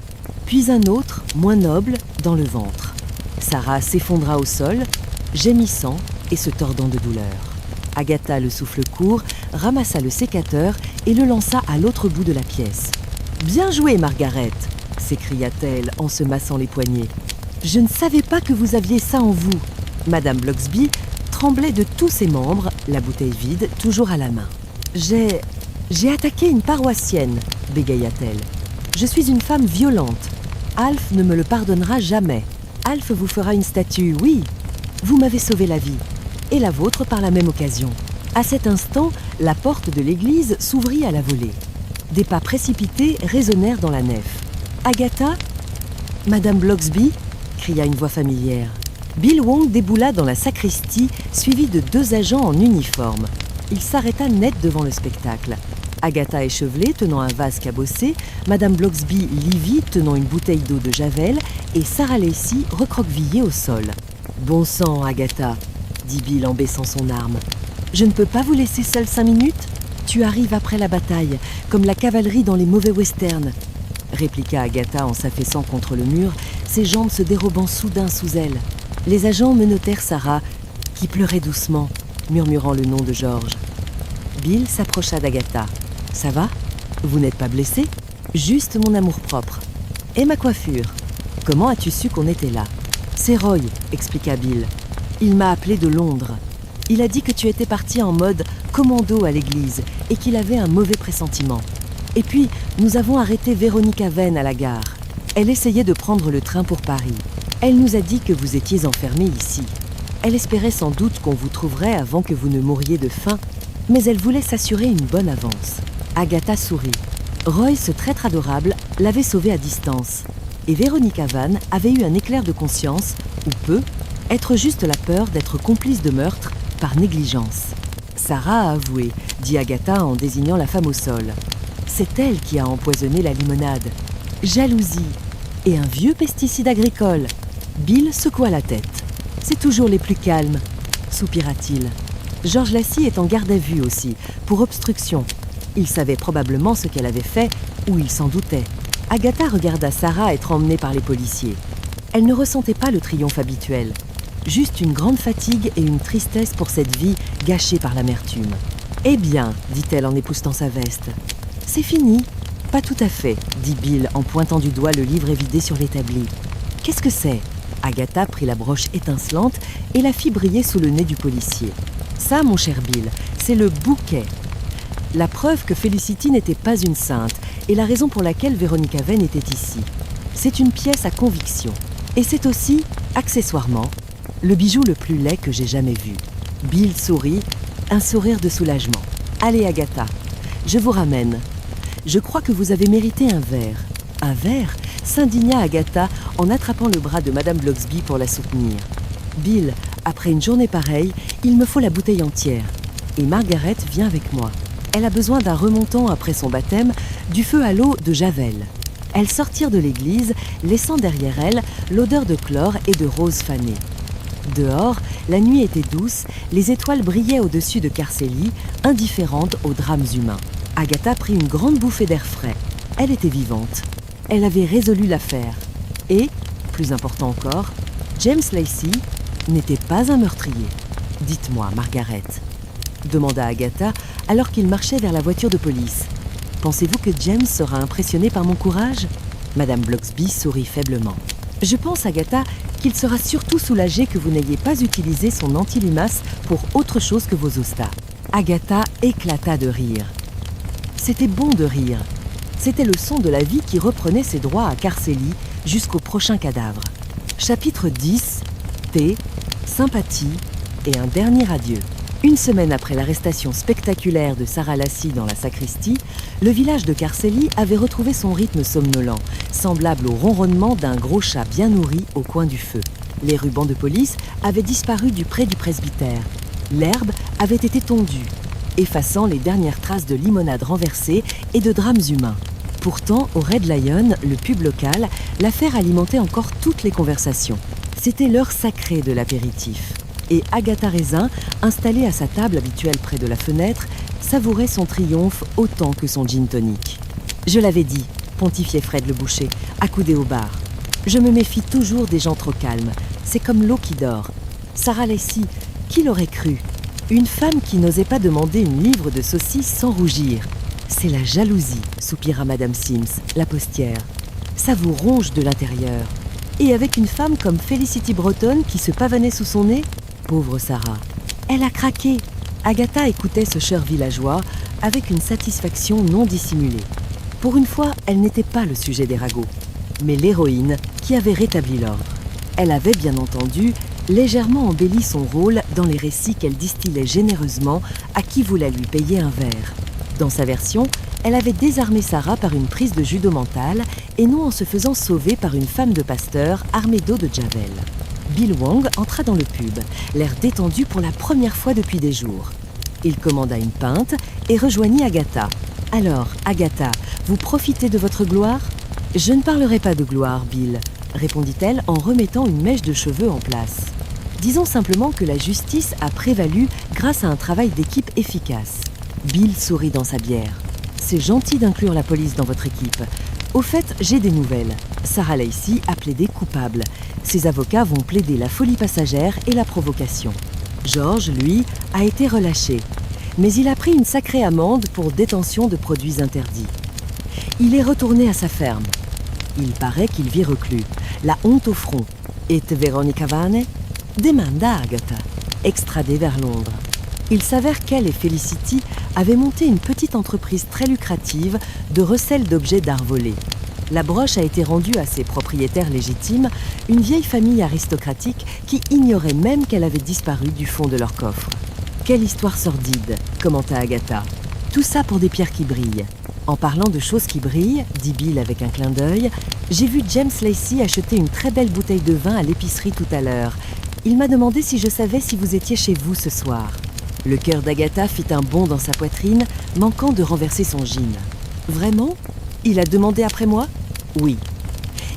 puis un autre, moins noble, dans le ventre. Sarah s'effondra au sol, gémissant et se tordant de douleur. Agatha, le souffle court, ramassa le sécateur et le lança à l'autre bout de la pièce. « Bien joué, Margaret !» s'écria-t-elle en se massant les poignets. « Je ne savais pas que vous aviez ça en vous !» Madame Blocksby tremblait de tous ses membres, la bouteille vide, toujours à la main. « J'ai attaqué une paroissienne !» bégaya-t-elle. « Je suis une femme violente. Alf ne me le pardonnera jamais. Alf vous fera une statue, oui. Vous m'avez sauvé la vie. Et la vôtre par la même occasion. » À cet instant, la porte de l'église s'ouvrit à la volée. Des pas précipités résonnèrent dans la nef. « Agatha ? Madame Blocksby ?» cria une voix familière. Bill Wong déboula dans la sacristie, suivi de 2 agents en uniforme. Il s'arrêta net devant le spectacle. Agatha échevelée tenant un vase cabossé, Madame Blocksby livide tenant une bouteille d'eau de Javel et Sarah Lacey recroquevillée au sol. « Bon sang, Agatha !» dit Bill en baissant son arme. « Je ne peux pas vous laisser seule 5 minutes ? Tu arrives après la bataille, comme la cavalerie dans les mauvais westerns. » répliqua Agatha en s'affaissant contre le mur, ses jambes se dérobant soudain sous elle. Les agents menottèrent Sarah, qui pleurait doucement, murmurant le nom de George. Bill s'approcha d'Agatha. « Ça va ? Vous n'êtes pas blessée ? Juste mon amour-propre. Et ma coiffure ? Comment as-tu su qu'on était là ? C'est Roy, expliqua Bill. Il m'a appelé de Londres. Il a dit que tu étais partie en mode commando à l'église et qu'il avait un mauvais pressentiment. Et puis, nous avons arrêté Véronica Venn à la gare. Elle essayait de prendre le train pour Paris. Elle nous a dit que vous étiez enfermés ici. Elle espérait sans doute qu'on vous trouverait avant que vous ne mouriez de faim, mais elle voulait s'assurer une bonne avance. Agatha sourit. Roy, ce traître adorable, l'avait sauvée à distance. Et Véronica Venn avait eu un éclair de conscience, ou peu, être juste la peur d'être complice de meurtre par négligence. Sarah a avoué, dit Agatha en désignant la femme au sol. C'est elle qui a empoisonné la limonade. Jalousie et un vieux pesticide agricole. Bill secoua la tête. C'est toujours les plus calmes, soupira-t-il. George Lacy est en garde à vue aussi, pour obstruction. Il savait probablement ce qu'elle avait fait, ou il s'en doutait. Agatha regarda Sarah être emmenée par les policiers. Elle ne ressentait pas le triomphe habituel. Juste une grande fatigue et une tristesse pour cette vie gâchée par l'amertume. « Eh bien, dit-elle en époussetant sa veste. « C'est fini ?»« Pas tout à fait, dit Bill en pointant du doigt le livre évidé sur l'établi. « Qu'est-ce que c'est ?» Agatha prit la broche étincelante et la fit briller sous le nez du policier. « Ça, mon cher Bill, c'est le bouquet. La preuve que Felicity n'était pas une sainte et la raison pour laquelle Veronica Vane était ici. C'est une pièce à conviction. Et c'est aussi, accessoirement, le bijou le plus laid que j'ai jamais vu. » Bill sourit, un sourire de soulagement. « Allez, Agatha, je vous ramène. Je crois que vous avez mérité un verre. » « Un verre ?» s'indigna Agatha en attrapant le bras de Madame Blocksby pour la soutenir. « Bill, après une journée pareille, il me faut la bouteille entière. Et Margaret vient avec moi. Elle a besoin d'un remontant après son baptême, du feu à l'eau de Javel. » Elles sortirent de l'église, laissant derrière elles l'odeur de chlore et de roses fanées. Dehors, la nuit était douce, les étoiles brillaient au-dessus de Carceli, indifférentes aux drames humains. Agatha prit une grande bouffée d'air frais. Elle était vivante. Elle avait résolu l'affaire. Et, plus important encore, James Lacy n'était pas un meurtrier. « Dites-moi, Margaret, » demanda Agatha alors qu'il marchait vers la voiture de police. « Pensez-vous que James sera impressionné par mon courage ?» Madame Blocksby sourit faiblement. « Je pense, Agatha, qu'il sera surtout soulagé que vous n'ayez pas utilisé son anti-limace pour autre chose que vos ostas. » Agatha éclata de rire. C'était bon de rire. C'était le son de la vie qui reprenait ses droits à Carceli jusqu'au prochain cadavre. Chapitre 10. Paix, sympathie et un dernier adieu. Une semaine après l'arrestation spectaculaire de Sarah Lacy dans la sacristie, le village de Carceli avait retrouvé son rythme somnolent, semblable au ronronnement d'un gros chat bien nourri au coin du feu. Les rubans de police avaient disparu du pré du presbytère. L'herbe avait été tondue, effaçant les dernières traces de limonade renversée et de drames humains. Pourtant, au Red Lion, le pub local, l'affaire alimentait encore toutes les conversations. C'était l'heure sacrée de l'apéritif. Et Agatha Raisin, installée à sa table habituelle près de la fenêtre, savourait son triomphe autant que son gin tonic. « Je l'avais dit », pontifiait Fred le boucher, accoudé au bar. « Je me méfie toujours des gens trop calmes. C'est comme l'eau qui dort. Sarah Lacy, qui l'aurait cru ? Une femme qui n'osait pas demander une livre de saucisses sans rougir. C'est la jalousie, soupira Madame Sims, la postière. Ça vous ronge de l'intérieur. Et avec une femme comme Felicity Broughton qui se pavanait sous son nez ? Pauvre Sarah. Elle a craqué. Agatha écoutait ce cher villageois avec une satisfaction non dissimulée. Pour une fois, elle n'était pas le sujet des ragots, mais l'héroïne qui avait rétabli l'ordre. Elle avait, bien entendu, légèrement embelli son rôle dans les récits qu'elle distillait généreusement à qui voulait lui payer un verre. Dans sa version, elle avait désarmé Sarah par une prise de judo mental et non en se faisant sauver par une femme de pasteur armée d'eau de Javel. Bill Wong entra dans le pub, l'air détendu pour la première fois depuis des jours. Il commanda une pinte et rejoignit Agatha. « Alors, Agatha, vous profitez de votre gloire ?»« Je ne parlerai pas de gloire, Bill, » répondit-elle en remettant une mèche de cheveux en place. « Disons simplement que la justice a prévalu grâce à un travail d'équipe efficace. » Bill sourit dans sa bière. « C'est gentil d'inclure la police dans votre équipe. Au fait, j'ai des nouvelles. Sarah Lacy a plaidé coupable. Ses avocats vont plaider la folie passagère et la provocation. George, lui, a été relâché. Mais il a pris une sacrée amende pour détention de produits interdits. Il est retourné à sa ferme. Il paraît qu'il vit reclus, la honte au front. Et Veronica Vane, demanda Agatha, extradée vers Londres. Il s'avère qu'elle et Felicity avaient monté une petite entreprise très lucrative de recel d'objets d'art volés. La broche a été rendue à ses propriétaires légitimes, une vieille famille aristocratique qui ignorait même qu'elle avait disparu du fond de leur coffre. « Quelle histoire sordide !» commenta Agatha. « Tout ça pour des pierres qui brillent. En parlant de choses qui brillent, dit Bill avec un clin d'œil, j'ai vu James Lacy acheter une très belle bouteille de vin à l'épicerie tout à l'heure. Il m'a demandé si je savais si vous étiez chez vous ce soir. » Le cœur d'Agatha fit un bond dans sa poitrine, manquant de renverser son gin. Vraiment? Il a demandé après moi? Oui.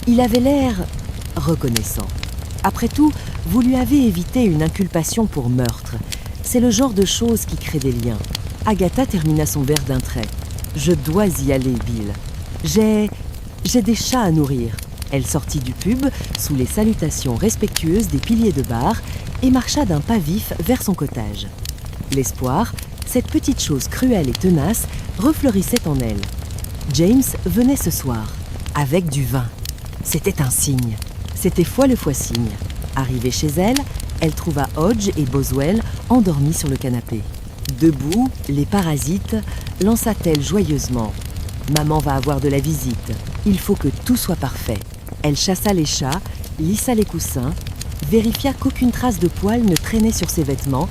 Il avait l'air reconnaissant. Après tout, vous lui avez évité une inculpation pour meurtre. C'est le genre de choses qui crée des liens. Agatha termina son verre d'un trait. Je dois y aller, Bill. J'ai des chats à nourrir. Elle sortit du pub sous les salutations respectueuses des piliers de bar et marcha d'un pas vif vers son cottage. L'espoir, cette petite chose cruelle et tenace, refleurissait en elle. James venait ce soir, avec du vin. C'était un signe. C'était fois le fois signe. Arrivée chez elle, elle trouva Hodge et Boswell endormis sur le canapé. Debout, les parasites, lança-t-elle joyeusement. « Maman va avoir de la visite. Il faut que tout soit parfait. » Elle chassa les chats, lissa les coussins, vérifia qu'aucune trace de poil ne traînait sur ses vêtements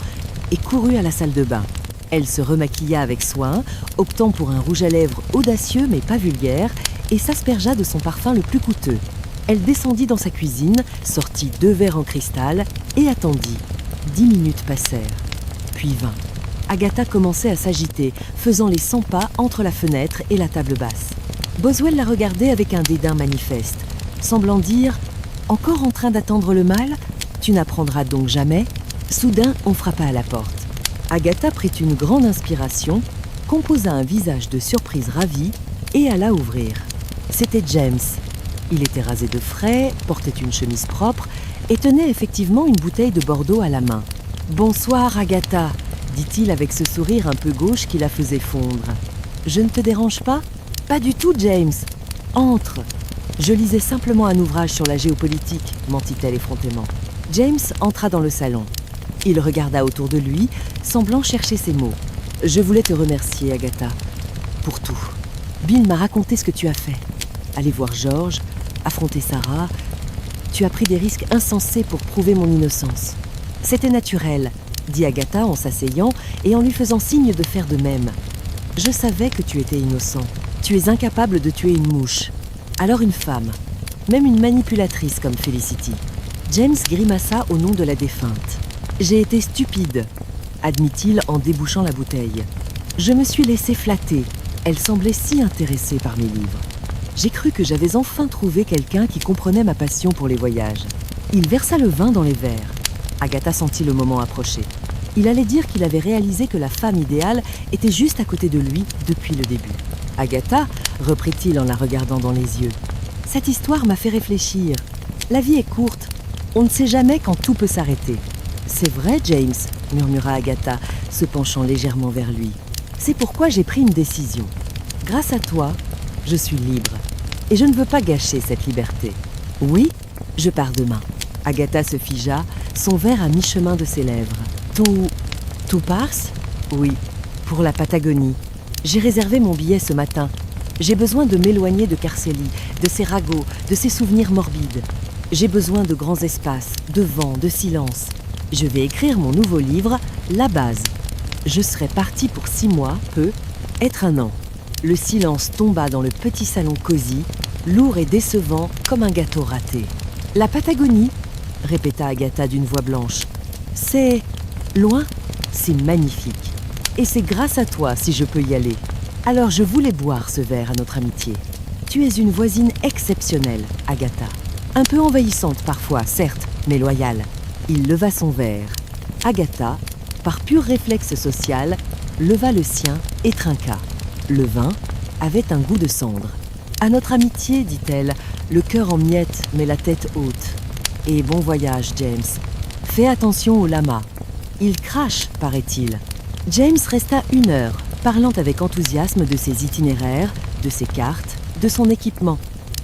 et courut à la salle de bain. Elle se remaquilla avec soin, optant pour un rouge à lèvres audacieux mais pas vulgaire, et s'aspergea de son parfum le plus coûteux. Elle descendit dans sa cuisine, sortit 2 verres en cristal et attendit. 10 minutes passèrent, puis 20. Agatha commençait à s'agiter, faisant les 100 pas entre la fenêtre et la table basse. Boswell la regardait avec un dédain manifeste, semblant dire « Encore en train d'attendre le mal? Tu n'apprendras donc jamais ?» Soudain, on frappa à la porte. Agatha prit une grande inspiration, composa un visage de surprise ravie et alla ouvrir. C'était James. Il était rasé de frais, portait une chemise propre et tenait effectivement une bouteille de Bordeaux à la main. « Bonsoir, Agatha !» dit-il avec ce sourire un peu gauche qui la faisait fondre. « Je ne te dérange pas ?»« Pas du tout, James. Entre. » « Je lisais simplement un ouvrage sur la géopolitique, » mentit-elle effrontément. James entra dans le salon. Il regarda autour de lui, semblant chercher ses mots. « Je voulais te remercier, Agatha, pour tout. Bill m'a raconté ce que tu as fait. Aller voir George, affronter Sarah. Tu as pris des risques insensés pour prouver mon innocence. C'était naturel, » dit Agatha en s'asseyant et en lui faisant signe de faire de même. « Je savais que tu étais innocent. Tu es incapable de tuer une mouche. Alors une femme, même une manipulatrice comme Felicity. » James grimaça au nom de la défunte. « J'ai été stupide, » admit-il en débouchant la bouteille. « Je me suis laissé flatter. Elle semblait si intéressée par mes livres. J'ai cru que j'avais enfin trouvé quelqu'un qui comprenait ma passion pour les voyages. » Il versa le vin dans les verres. Agatha sentit le moment approcher. Il allait dire qu'il avait réalisé que la femme idéale était juste à côté de lui depuis le début. « Agatha, » reprit-il en la regardant dans les yeux, « cette histoire m'a fait réfléchir. La vie est courte. On ne sait jamais quand tout peut s'arrêter. » « C'est vrai, James, » murmura Agatha, se penchant légèrement vers lui. « C'est pourquoi j'ai pris une décision. Grâce à toi, je suis libre. Et je ne veux pas gâcher cette liberté. Oui, je pars demain. » Agatha se figea, son verre à mi-chemin de ses lèvres. « Tout pars ?»« Oui, pour la Patagonie. J'ai réservé mon billet ce matin. J'ai besoin de m'éloigner de Carceli, de ses ragots, de ses souvenirs morbides. J'ai besoin de grands espaces, de vent, de silence. Je vais écrire mon nouveau livre, La Base. Je serai partie pour 6 mois, peut être 1 an. » Le silence tomba dans le petit salon cosy, lourd et décevant comme un gâteau raté. « La Patagonie ?» répéta Agatha d'une voix blanche. « C'est loin? C'est magnifique. Et c'est grâce à toi si je peux y aller. Alors je voulais boire ce verre à notre amitié. Tu es une voisine exceptionnelle, Agatha. Un peu envahissante parfois, certes, mais loyale. » Il leva son verre. Agatha, par pur réflexe social, leva le sien et trinqua. Le vin avait un goût de cendre. « À notre amitié, dit-elle, le cœur en miettes, mais la tête haute. Et bon voyage, James. Fais attention au lama. Il crache, paraît-il. » James resta 1 heure, parlant avec enthousiasme de ses itinéraires, de ses cartes, de son équipement.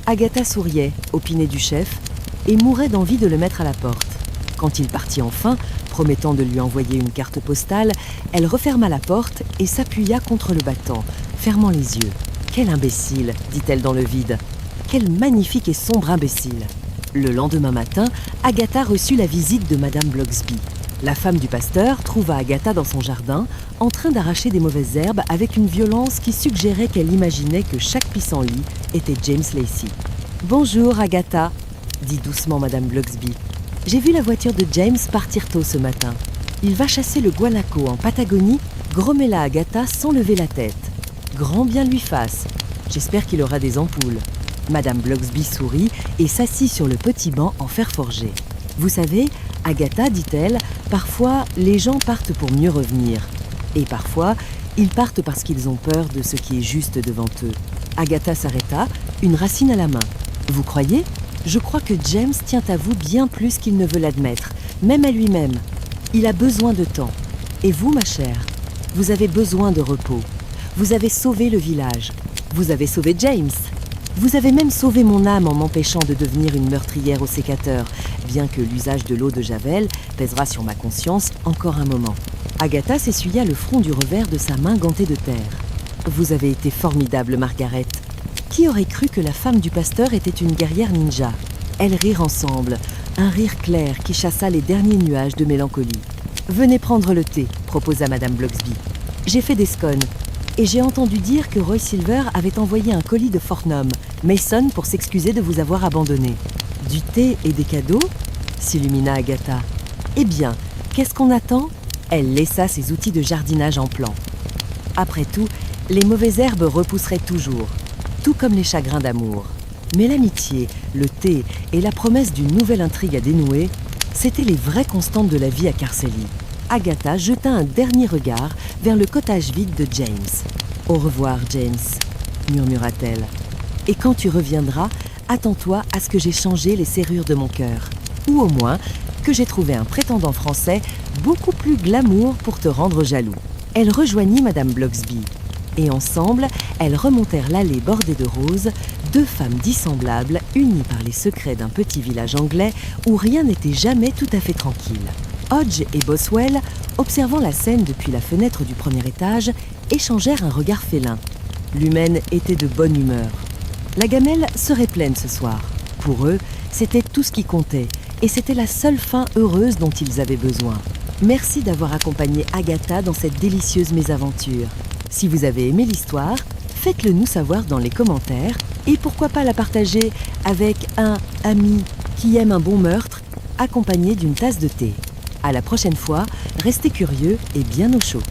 Agatha souriait, opinait du chef, et mourait d'envie de le mettre à la porte. Quand il partit enfin, promettant de lui envoyer une carte postale, elle referma la porte et s'appuya contre le battant, fermant les yeux. « Quel imbécile !» dit-elle dans le vide. « Quel magnifique et sombre imbécile !» Le lendemain matin, Agatha reçut la visite de Madame Blocksby. La femme du pasteur trouva Agatha dans son jardin, en train d'arracher des mauvaises herbes avec une violence qui suggérait qu'elle imaginait que chaque pissenlit était James Lacey. « Bonjour, Agatha !» dit doucement Madame Blocksby. « J'ai vu la voiture de James partir tôt ce matin. Il va chasser le guanaco en Patagonie, grommela Agatha sans lever la tête. Grand bien lui fasse. J'espère qu'il aura des ampoules. Madame Blocksby sourit et s'assit sur le petit banc en fer forgé. Vous savez, Agatha, dit-elle, parfois les gens partent pour mieux revenir. Et parfois, ils partent parce qu'ils ont peur de ce qui est juste devant eux. Agatha s'arrêta, une racine à la main. Vous croyez ? Je crois que James tient à vous bien plus qu'il ne veut l'admettre, même à lui-même. Il a besoin de temps. Et vous, ma chère, vous avez besoin de repos. Vous avez sauvé le village. Vous avez sauvé James. Vous avez même sauvé mon âme en m'empêchant de devenir une meurtrière au sécateur, bien que l'usage de l'eau de Javel pèsera sur ma conscience encore un moment. Agatha s'essuya le front du revers de sa main gantée de terre. Vous avez été formidable, Margaret. Qui aurait cru que la femme du pasteur était une guerrière ninja ? Elles rirent ensemble, un rire clair qui chassa les derniers nuages de mélancolie. Venez prendre le thé, proposa Madame Blocksby. J'ai fait des scones. Et j'ai entendu dire que Roy Silver avait envoyé un colis de Fortnum, Mason, pour s'excuser de vous avoir abandonné. Du thé et des cadeaux ? S'illumina Agatha. Eh bien, qu'est-ce qu'on attend ? Elle laissa ses outils de jardinage en plan. Après tout, les mauvaises herbes repousseraient toujours, tout comme les chagrins d'amour. Mais l'amitié, le thé et la promesse d'une nouvelle intrigue à dénouer, c'étaient les vraies constantes de la vie à Carcely. Agatha jeta un dernier regard vers le cottage vide de James. « Au revoir, James », murmura-t-elle. « Et quand tu reviendras, attends-toi à ce que j'ai changé les serrures de mon cœur. Ou au moins, que j'ai trouvé un prétendant français beaucoup plus glamour pour te rendre jaloux. » Elle rejoignit Madame Blocksby. Et ensemble, elles remontèrent l'allée bordée de roses, deux femmes dissemblables, unies par les secrets d'un petit village anglais où rien n'était jamais tout à fait tranquille. Hodge et Boswell, observant la scène depuis la fenêtre du premier étage, échangèrent un regard félin. L'humaine était de bonne humeur. La gamelle serait pleine ce soir. Pour eux, c'était tout ce qui comptait, et c'était la seule fin heureuse dont ils avaient besoin. Merci d'avoir accompagné Agatha dans cette délicieuse mésaventure. Si vous avez aimé l'histoire, faites-le nous savoir dans les commentaires, et pourquoi pas la partager avec un ami qui aime un bon meurtre, accompagné d'une tasse de thé. À la prochaine fois, restez curieux et bien au chaud.